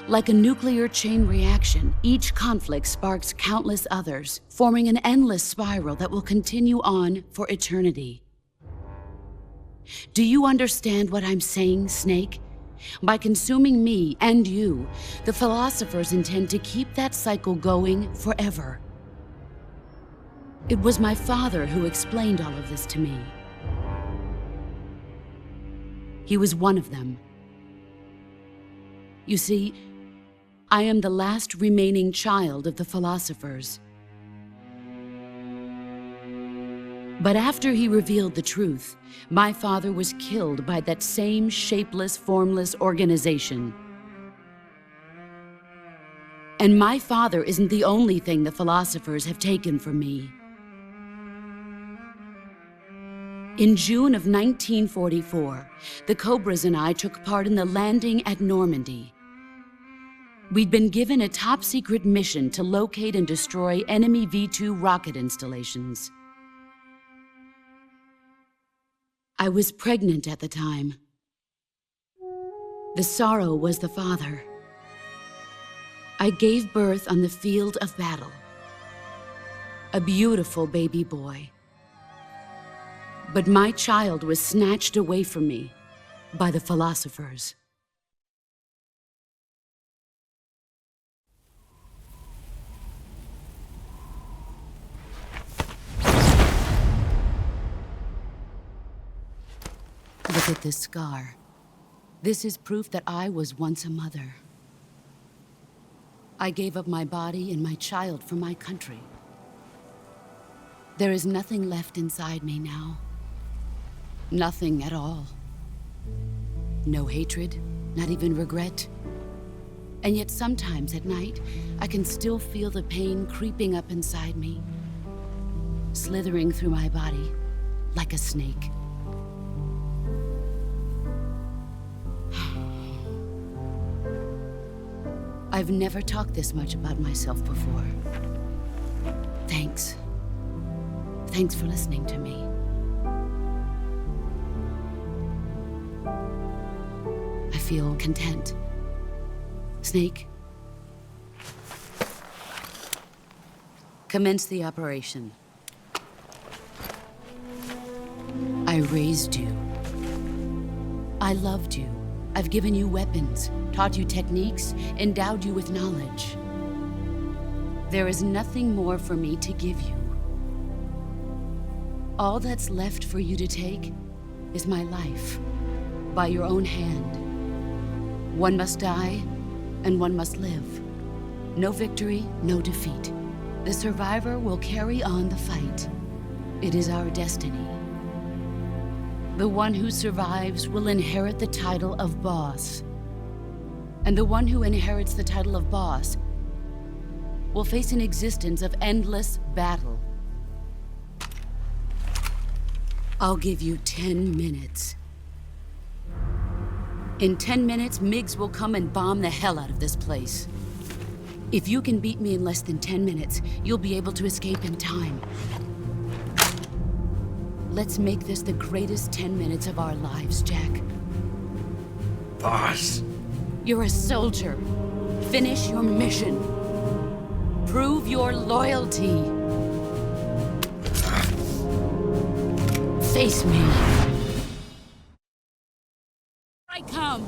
Like a nuclear chain reaction, each conflict sparks countless others, forming an endless spiral that will continue on for eternity. Do you understand what I'm saying, Snake? By consuming me and you, the philosophers intend to keep that cycle going forever. It was my father who explained all of this to me. He was one of them. You see, I am the last remaining child of the philosophers. But after he revealed the truth, my father was killed by that same shapeless, formless organization. And my father isn't the only thing the philosophers have taken from me. In June of 1944, the Cobras and I took part in the landing at Normandy. We'd been given a top-secret mission to locate and destroy enemy V-2 rocket installations. I was pregnant at the time. The sorrow was the father. I gave birth on the field of battle. A beautiful baby boy. But my child was snatched away from me by the philosophers. Look at this scar. This is proof that I was once a mother. I gave up my body and my child for my country. There is nothing left inside me now. Nothing at all. No hatred, not even regret. And yet sometimes at night, I can still feel the pain creeping up inside me, slithering through my body like a snake. I've never talked this much about myself before. Thanks. Thanks for listening to me. I feel content. Snake, commence the operation. I raised you. I loved you. I've given you weapons, taught you techniques, endowed you with knowledge. There is nothing more for me to give you. All that's left for you to take is my life, by your own hand. One must die, and one must live. No victory, no defeat. The survivor will carry on the fight. It is our destiny. The one who survives will inherit the title of boss. And the one who inherits the title of boss will face an existence of endless battle. I'll give you 10 minutes. In 10 minutes, MiGs will come and bomb the hell out of this place. If you can beat me in less than 10 minutes, you'll be able to escape in time. Let's make this the greatest 10 minutes of our lives, Jack. Boss. You're a soldier. Finish your mission. Prove your loyalty. Face me. I come.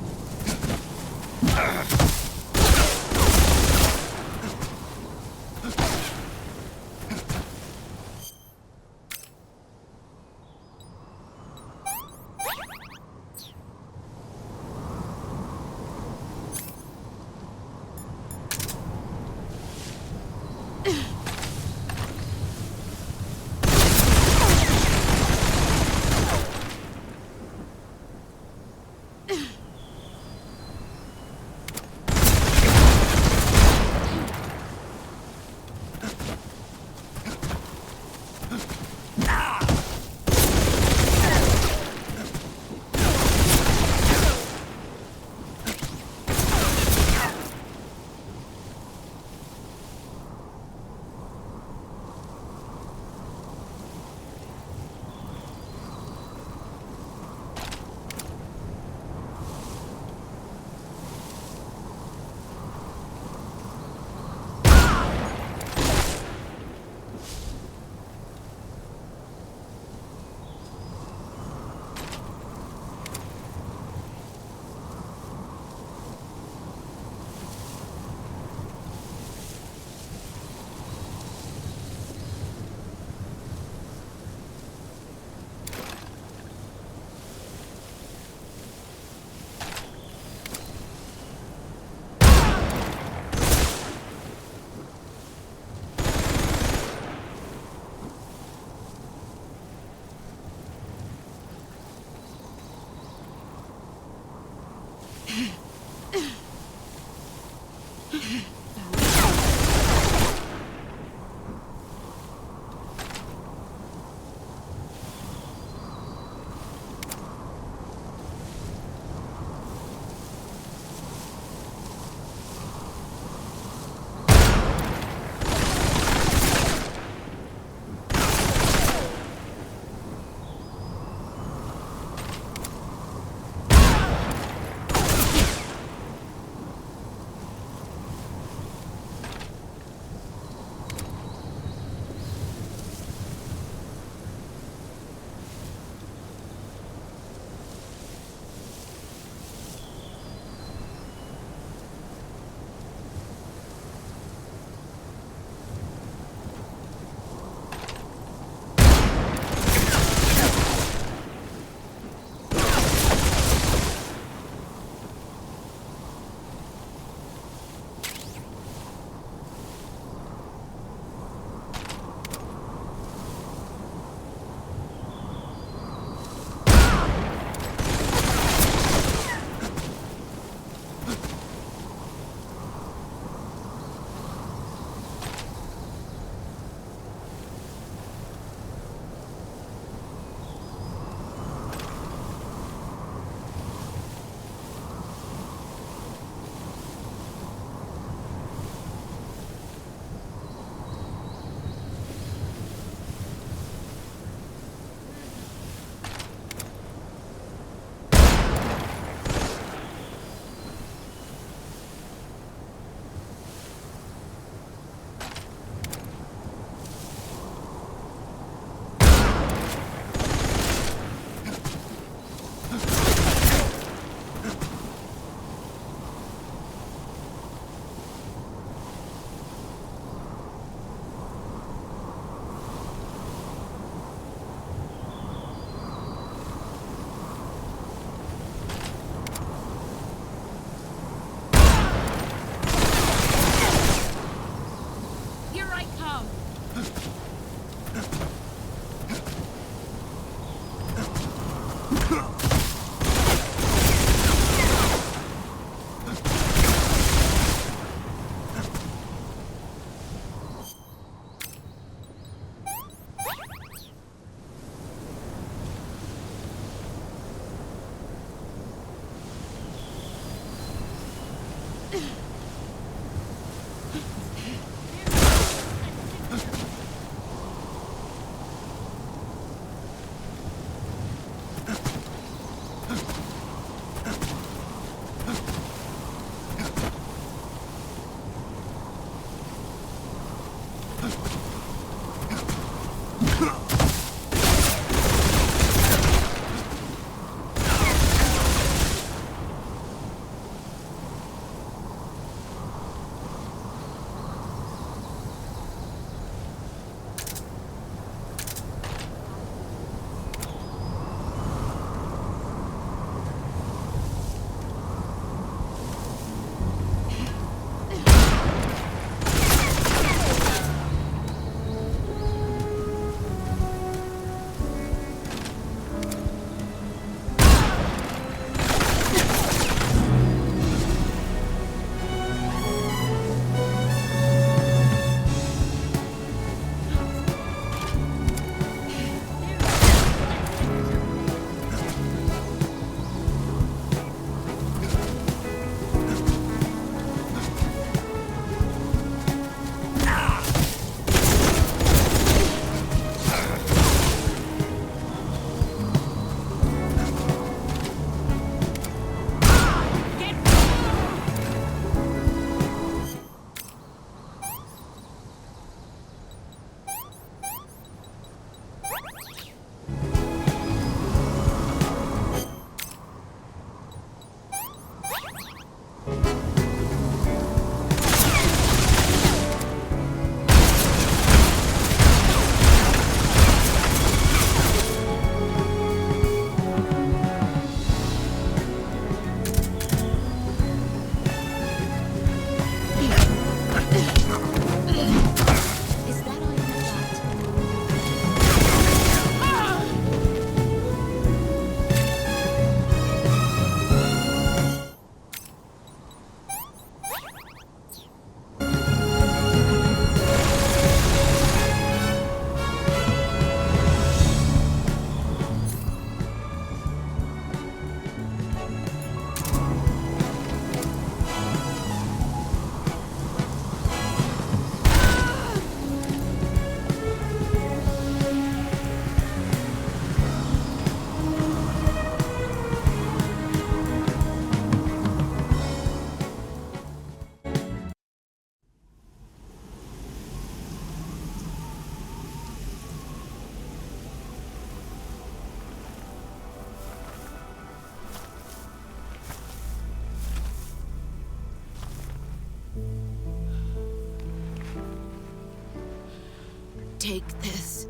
Take this.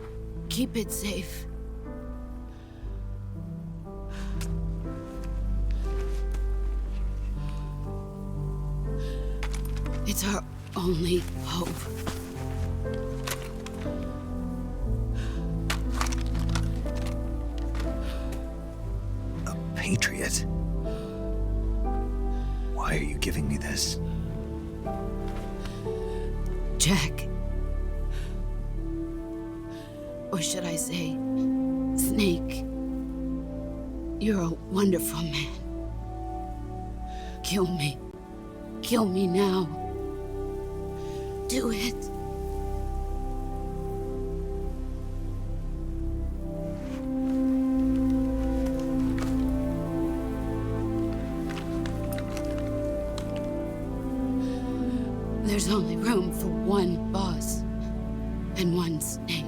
Keep it safe. It's our only hope. A patriot? Why are you giving me this? Jack. Or should I say, Snake. You're a wonderful man. Kill me. Kill me now. Do it. There's only room for one boss and one snake.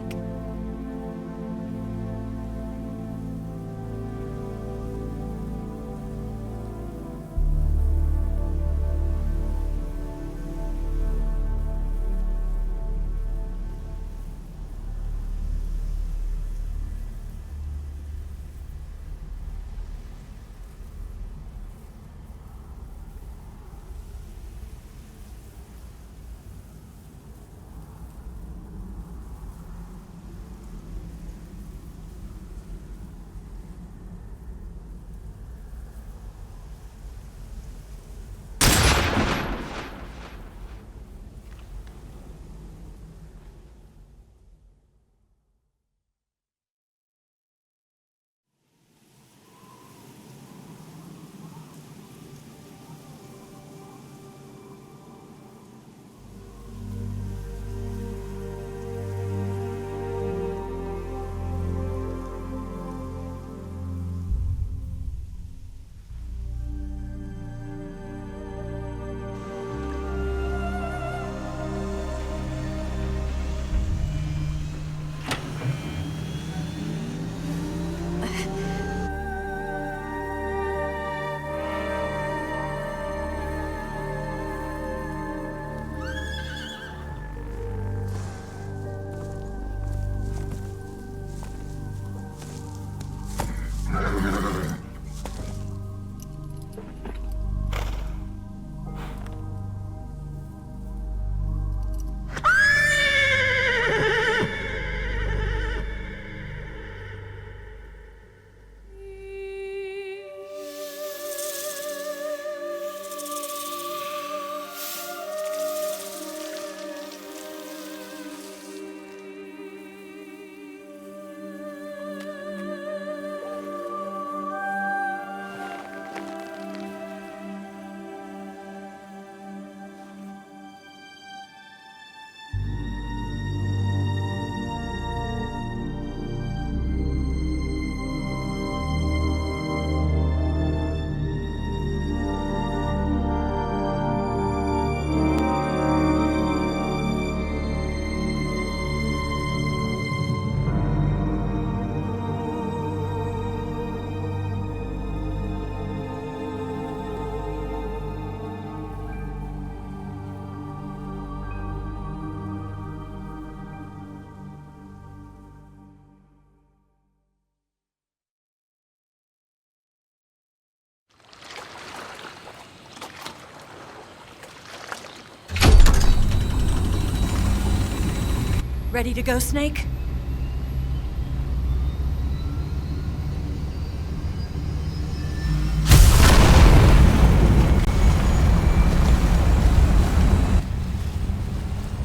Ready to go, Snake?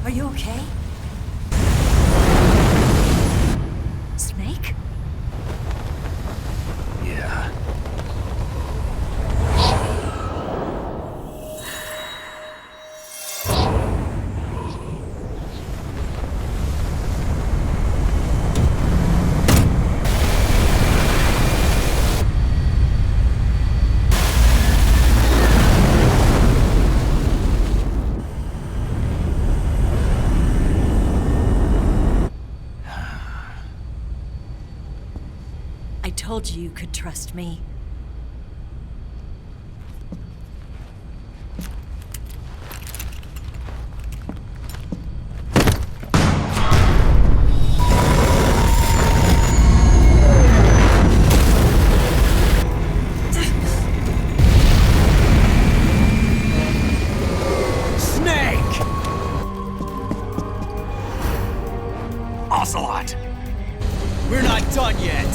Are you okay? Snake? Yeah. I told you you could trust me. Ocelot! We're not done yet.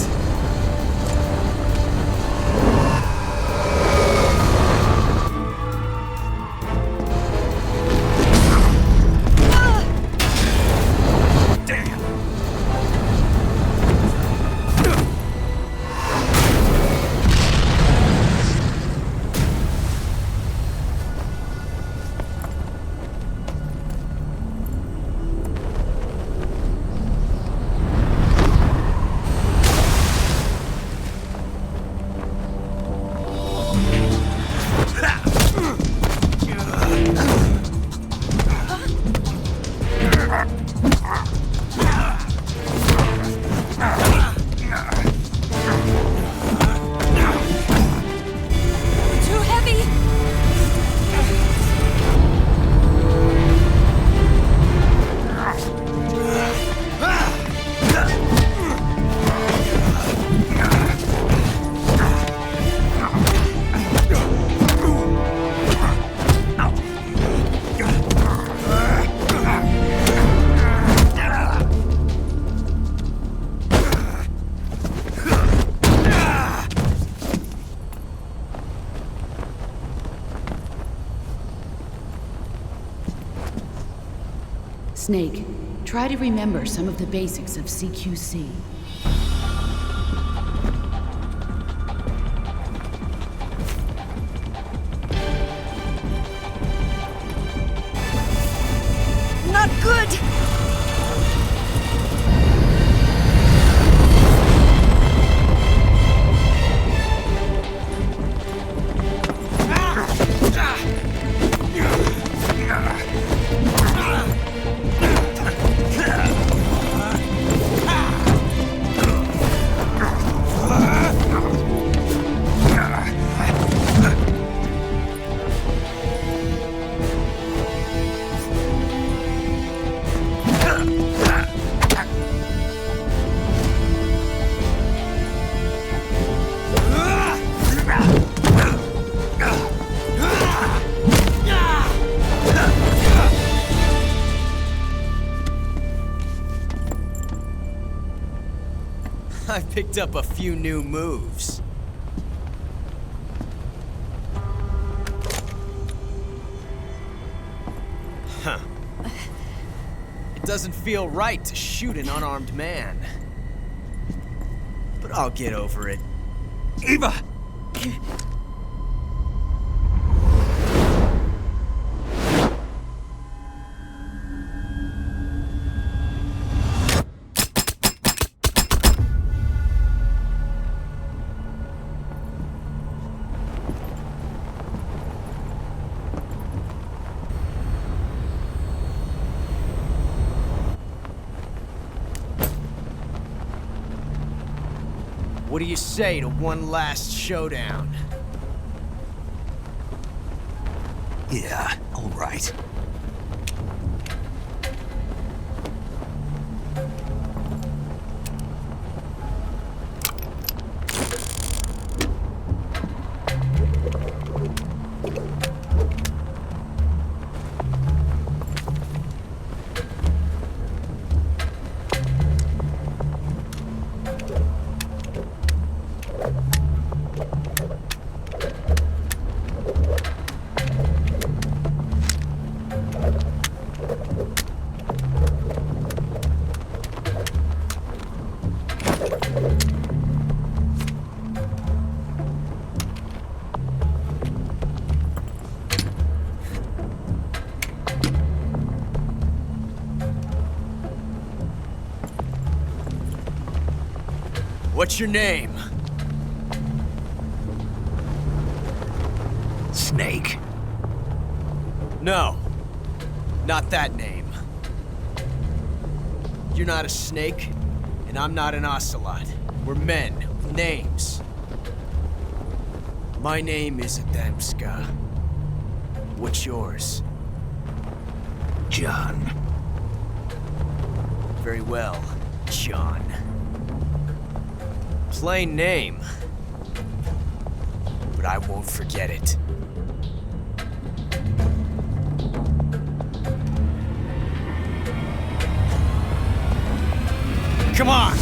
Snake, try to remember some of the basics of CQC. Not good! I picked up a few new moves. Huh. It doesn't feel right to shoot an unarmed man. But I'll get over it. Eva! What do you say to one last showdown? Yeah, all right. What's your name? Snake. No, not that name. You're not a snake, and I'm not an ocelot. We're men with names. My name is Adamska. What's yours? John. Very well, John. Plain name, but I won't forget it. Come on!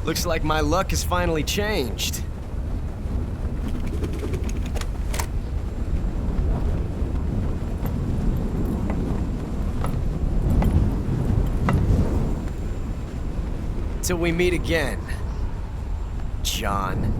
Looks like my luck has finally changed. Till we meet again, John.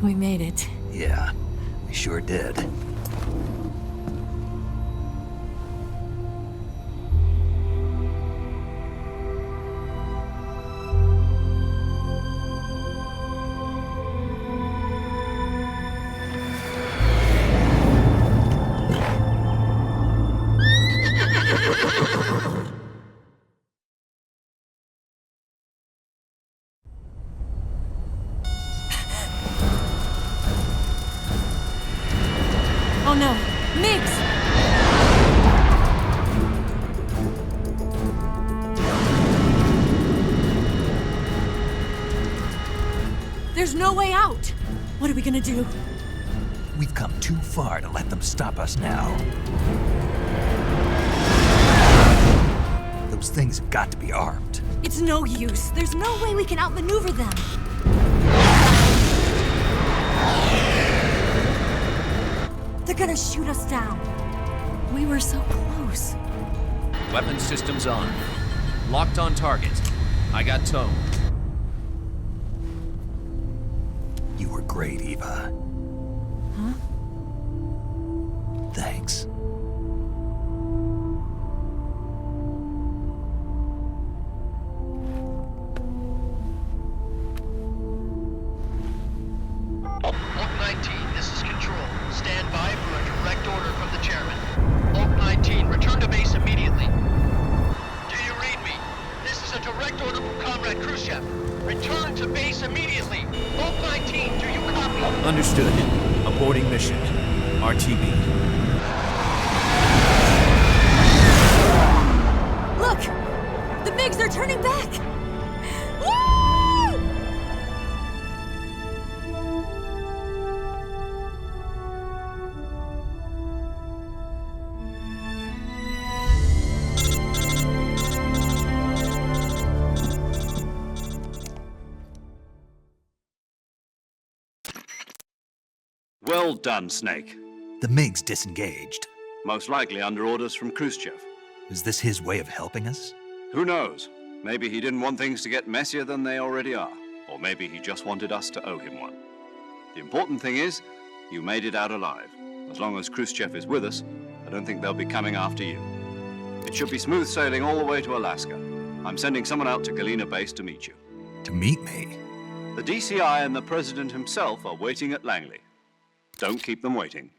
We made it. Yeah, we sure did. Oh no, Migs! There's no way out! What are we gonna do? We've come too far to let them stop us now. Those things have got to be armed. It's no use. There's no way we can outmaneuver them. They're gonna shoot us down. We were so close. Weapon systems on. Locked on target. I got towed. You were great, Eva. Huh? Thanks. Oak 19, this is Control. Stand by for a direct order from the chairman. Oak 19, return to base immediately. Do you read me? This is a direct order from Comrade Khrushchev. Return to base immediately. Oak 19, do you copy? Understood. Aborting mission. RTB. Look! The MiGs are turning back! Woo! Well done, Snake. The MiGs disengaged. Most likely under orders from Khrushchev. Is this his way of helping us? Who knows? Maybe he didn't want things to get messier than they already are. Or maybe he just wanted us to owe him one. The important thing is, you made it out alive. As long as Khrushchev is with us, I don't think they'll be coming after you. It should be smooth sailing all the way to Alaska. I'm sending someone out to Galena Base to meet you. To meet me? The DCI and the President himself are waiting at Langley. Don't keep them waiting.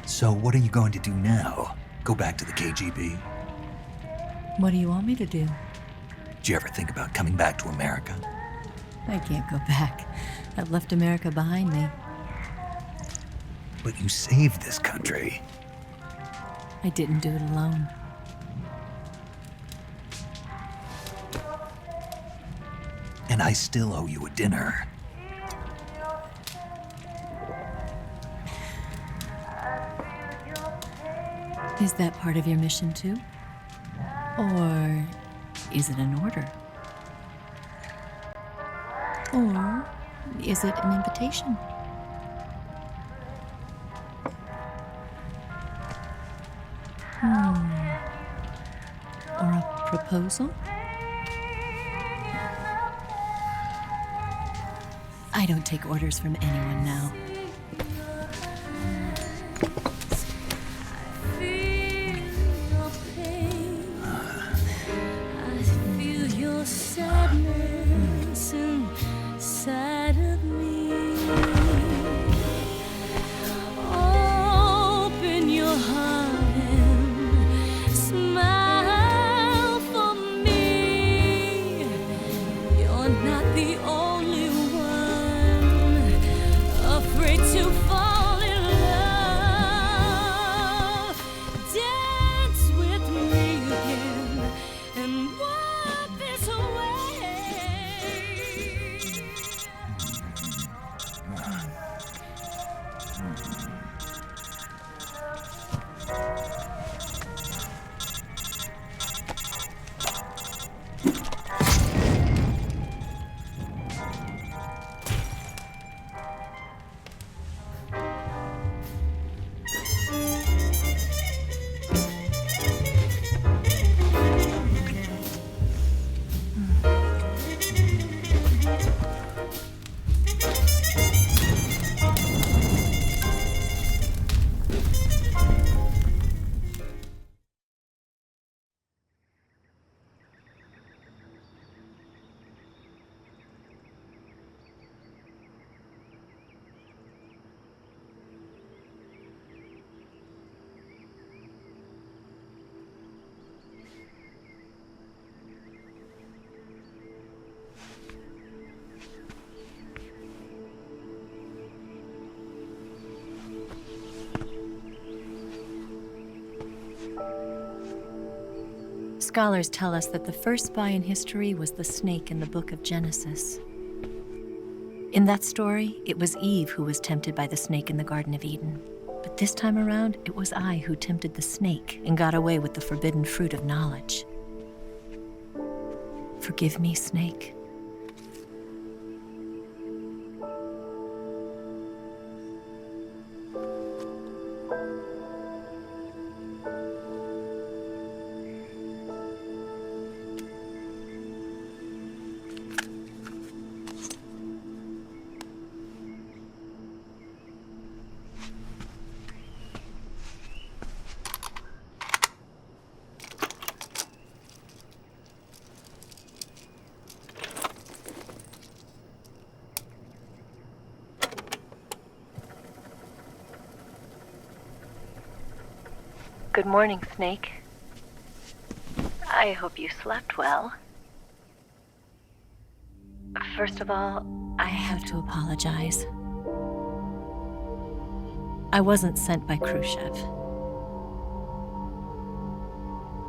So what are you going to do now? Go back to the KGB? What do you want me to do? Did you ever think about coming back to America? I can't go back. I've left America behind me. But you saved this country. I didn't do it alone. And I still owe you a dinner. Is that part of your mission too? Or is it an order? Or is it an invitation? Or a proposal? I don't take orders from anyone now. Scholars tell us that the first spy in history was the snake in the book of Genesis. In that story, it was Eve who was tempted by the snake in the Garden of Eden. But this time around, it was I who tempted the snake and got away with the forbidden fruit of knowledge. Forgive me, snake. Good morning, Snake. I hope you slept well. First of all, I have to apologize. I wasn't sent by Khrushchev.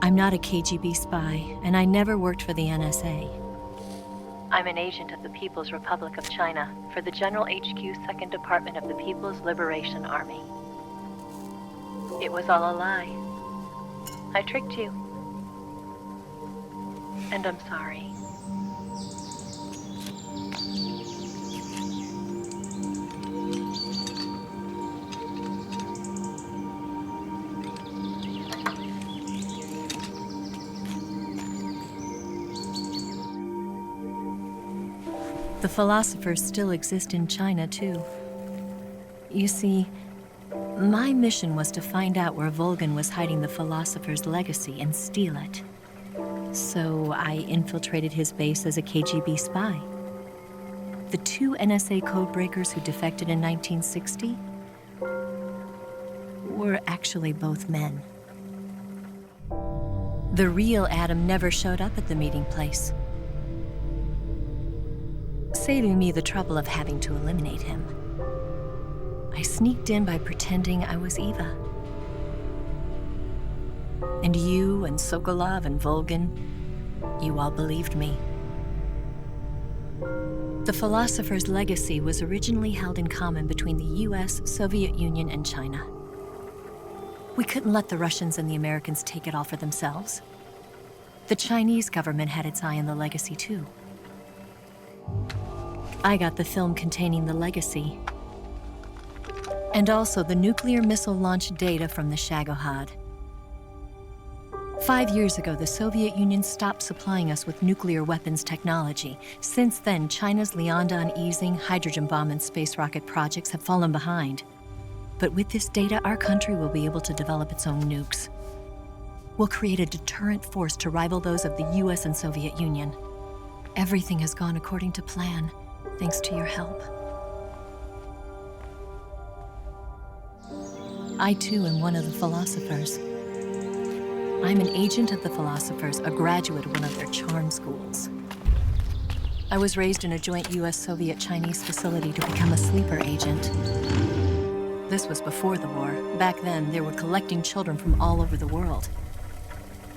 I'm not a KGB spy, and I never worked for the NSA. I'm an agent of the People's Republic of China for the General HQ 2nd Department of the People's Liberation Army. It was all a lie. I tricked you. And I'm sorry. The philosophers still exist in China, too. You see, my mission was to find out where Volgin was hiding the philosopher's legacy and steal it. So I infiltrated his base as a KGB spy. The 2 NSA codebreakers who defected in 1960 were actually both men. The real Adam never showed up at the meeting place, saving me the trouble of having to eliminate him. I sneaked in by pretending I was Eva. And you and Sokolov and Volgin, you all believed me. The philosopher's legacy was originally held in common between the US, Soviet Union, and China. We couldn't let the Russians and the Americans take it all for themselves. The Chinese government had its eye on the legacy, too. I got the film containing the legacy, and also the nuclear missile launch data from the Shagohod. 5 years ago, the Soviet Union stopped supplying us with nuclear weapons technology. Since then, China's Liaodong easing, hydrogen bomb, and space rocket projects have fallen behind. But with this data, our country will be able to develop its own nukes. We'll create a deterrent force to rival those of the US and Soviet Union. Everything has gone according to plan, thanks to your help. I too am one of the philosophers. I'm an agent of the philosophers, a graduate of one of their charm schools. I was raised in a joint US-Soviet-Chinese facility to become a sleeper agent. This was before the war. Back then, they were collecting children from all over the world.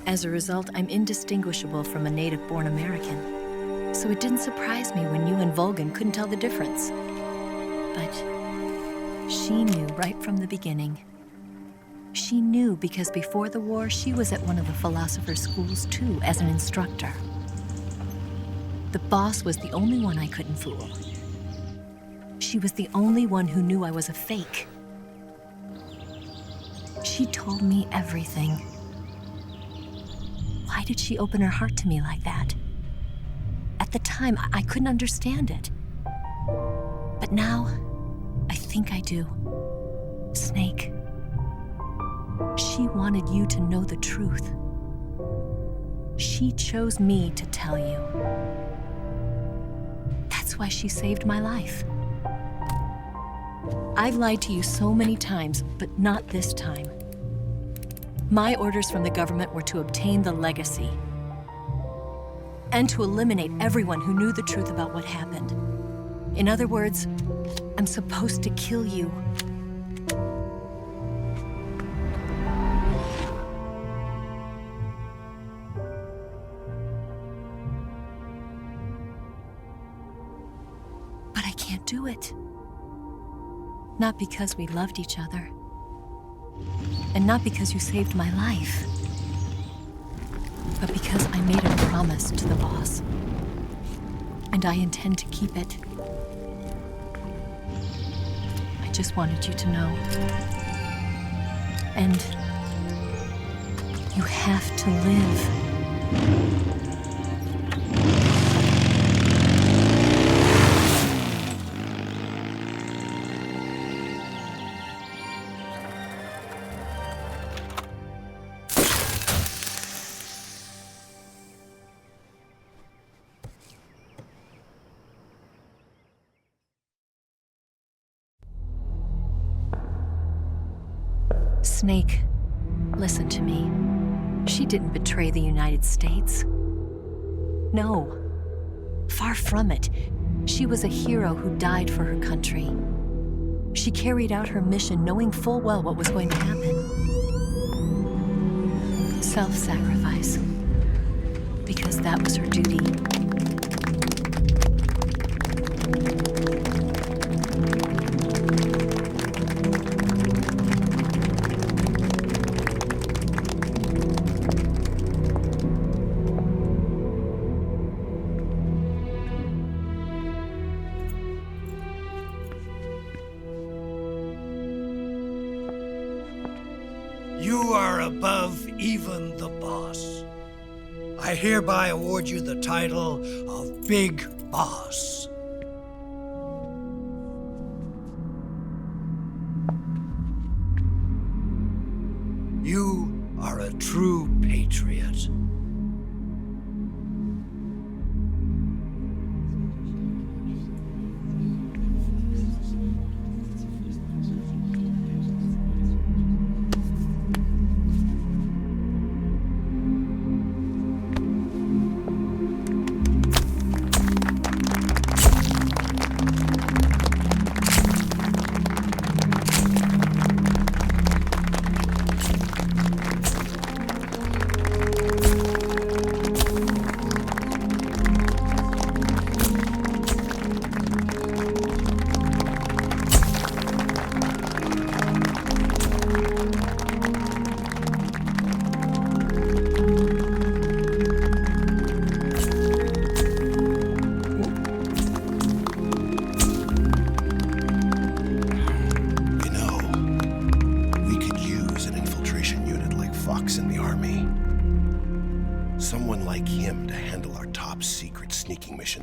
As a result, I'm indistinguishable from a native-born American. So it didn't surprise me when you and Volgin couldn't tell the difference. But she knew right from the beginning. She knew because before the war, she was at one of the philosopher's schools too, as an instructor. The boss was the only one I couldn't fool. She was the only one who knew I was a fake. She told me everything. Why did she open her heart to me like that? At the time, I couldn't understand it. But now, I think I do. Snake. She wanted you to know the truth. She chose me to tell you. That's why she saved my life. I've lied to you so many times, but not this time. My orders from the government were to obtain the legacy and to eliminate everyone who knew the truth about what happened. In other words, I'm supposed to kill you. But I can't do it. Not because we loved each other. And not because you saved my life. But because I made a promise to the boss. And I intend to keep it. I just wanted you to know. And you have to live. Snake, listen to me. She didn't betray the United States. No, far from it. She was a hero who died for her country. She carried out her mission knowing full well what was going to happen. Self-sacrifice. Because that was her duty. You are above even the boss. I hereby award you the title of Big Boss. You are a true patriot.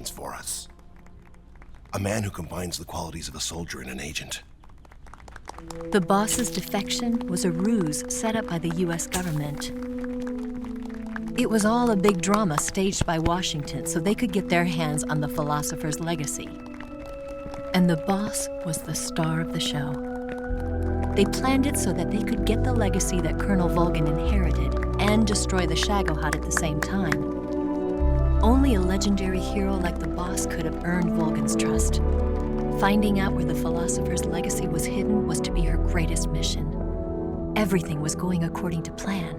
For us. A man who combines the qualities of a soldier and an agent. The boss's defection was a ruse set up by the US government. It was all a big drama staged by Washington so they could get their hands on the philosopher's legacy. And the boss was the star of the show. They planned it so that they could get the legacy that Colonel Volgin inherited and destroy the Shagohod at the same time. Only a legendary hero like the boss could have earned Volgin's trust. Finding out where the philosopher's legacy was hidden was to be her greatest mission. Everything was going according to plan.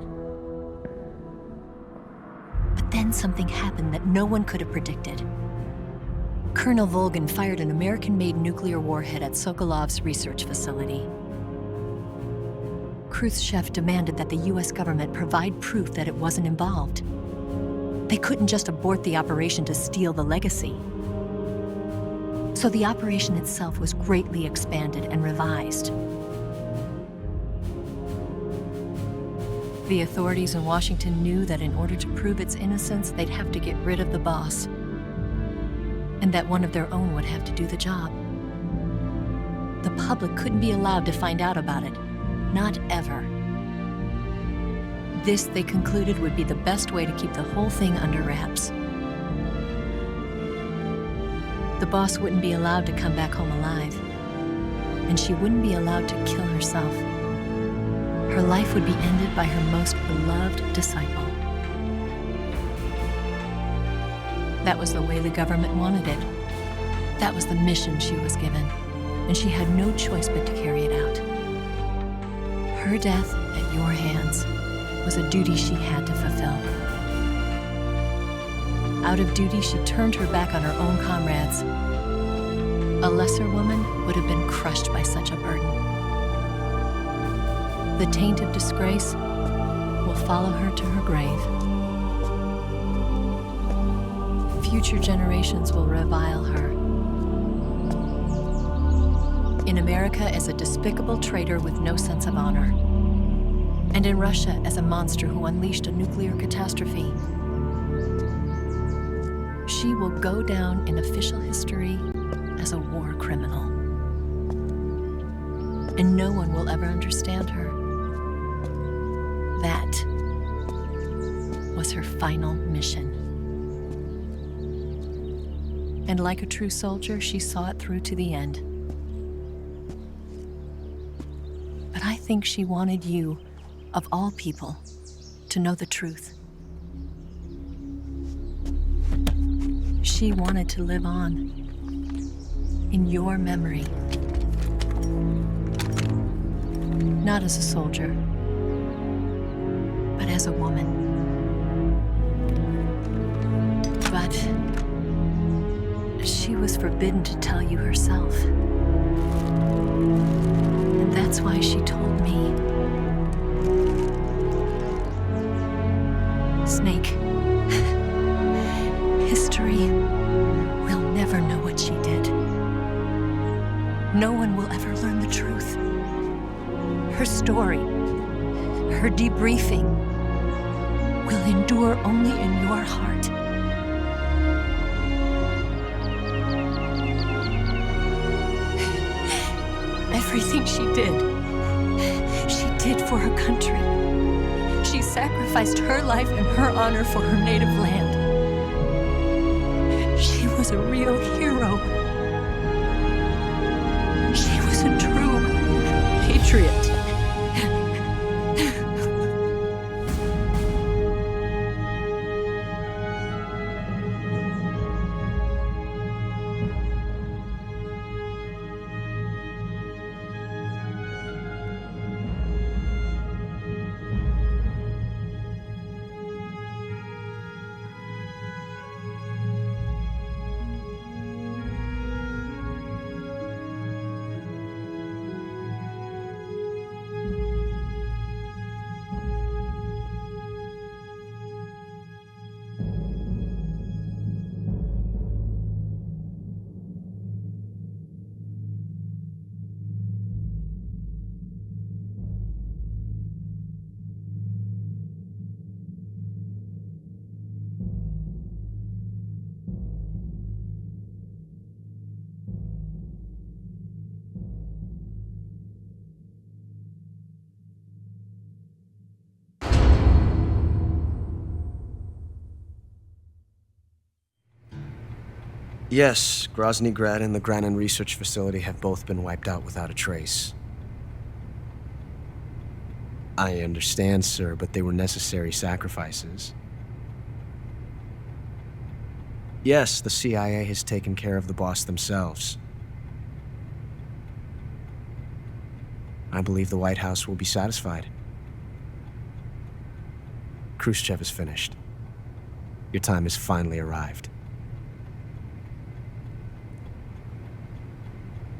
But then something happened that no one could have predicted. Colonel Volgin fired an American-made nuclear warhead at Sokolov's research facility. Khrushchev demanded that the US government provide proof that it wasn't involved. They couldn't just abort the operation to steal the legacy. So the operation itself was greatly expanded and revised. The authorities in Washington knew that in order to prove its innocence, they'd have to get rid of the boss, and that one of their own would have to do the job. The public couldn't be allowed to find out about it, not ever. This, they concluded, would be the best way to keep the whole thing under wraps. The boss wouldn't be allowed to come back home alive, and she wouldn't be allowed to kill herself. Her life would be ended by her most beloved disciple. That was the way the government wanted it. That was the mission she was given, and she had no choice but to carry it out. Her death at your hands was a duty she had to fulfill. Out of duty, she turned her back on her own comrades. A lesser woman would have been crushed by such a burden. The taint of disgrace will follow her to her grave. Future generations will revile her. In America as a despicable traitor with no sense of honor. And in Russia as a monster who unleashed a nuclear catastrophe. She will go down in official history as a war criminal. And no one will ever understand her. That was her final mission. And like a true soldier, she saw it through to the end. But I think she wanted you, of all people, to know the truth. She wanted to live on in your memory. Not as a soldier, but as a woman. But she was forbidden to tell you herself. And that's why she told me. Snake, history will never know what she did. No one will ever learn the truth. Her story, her debriefing, will endure only in your heart. Everything she did for her country. She sacrificed her life and her honor for her native land. She was a real hero. She was a true patriot. Yes, Grozny Grad and the Granin Research Facility have both been wiped out without a trace. I understand, sir, but they were necessary sacrifices. Yes, the CIA has taken care of the boss themselves. I believe the White House will be satisfied. Khrushchev is finished. Your time has finally arrived.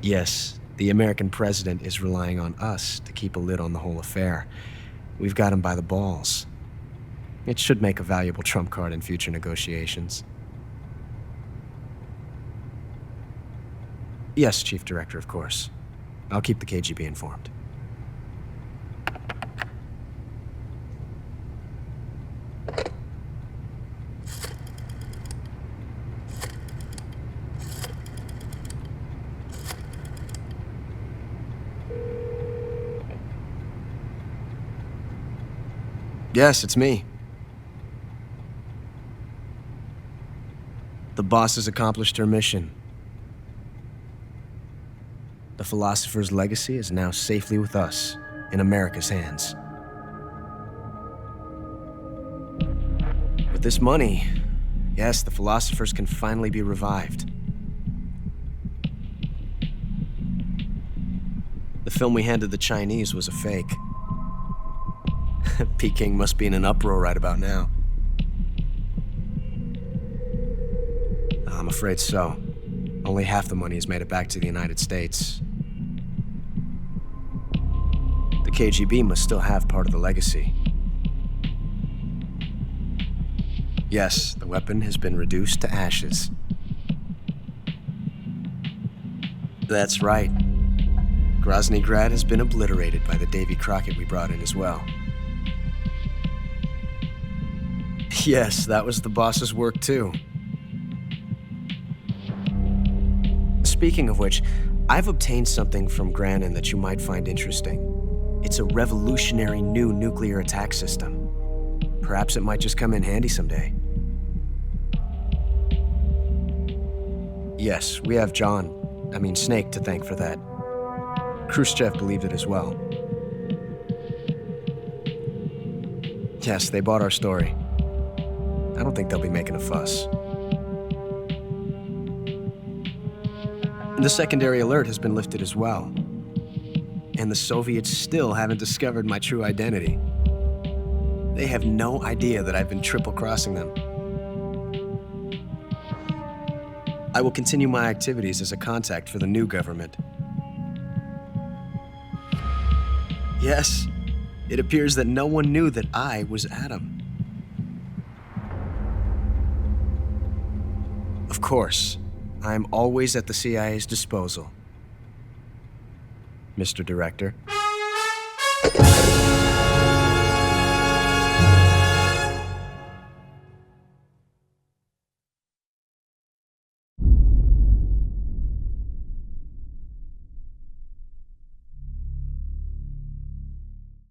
Yes, the American president is relying on us to keep a lid on the whole affair. We've got him by the balls. It should make a valuable trump card in future negotiations. Yes, Chief Director, of course. I'll keep the KGB informed. Yes, it's me. The boss has accomplished her mission. The philosopher's legacy is now safely with us, in America's hands. With this money, yes, the philosophers can finally be revived. The film we handed the Chinese was a fake. Peking must be in an uproar right about now. I'm afraid so. Only half the money has made it back to the United States. The KGB must still have part of the legacy. Yes, the weapon has been reduced to ashes. That's right. Grozny Grad has been obliterated by the Davy Crockett we brought in as well. Yes, that was the boss's work too. Speaking of which, I've obtained something from Granin that you might find interesting. It's a revolutionary new nuclear attack system. Perhaps it might just come in handy someday. Yes, we have Snake to thank for that. Khrushchev believed it as well. Yes, they bought our story. I don't think they'll be making a fuss. The secondary alert has been lifted as well. and the Soviets still haven't discovered my true identity. They have no idea that I've been triple-crossing them. I will continue my activities as a contact for the new government. Yes, it appears that no one knew that I was Adam. Of course, I'm always at the CIA's disposal, Mr. Director.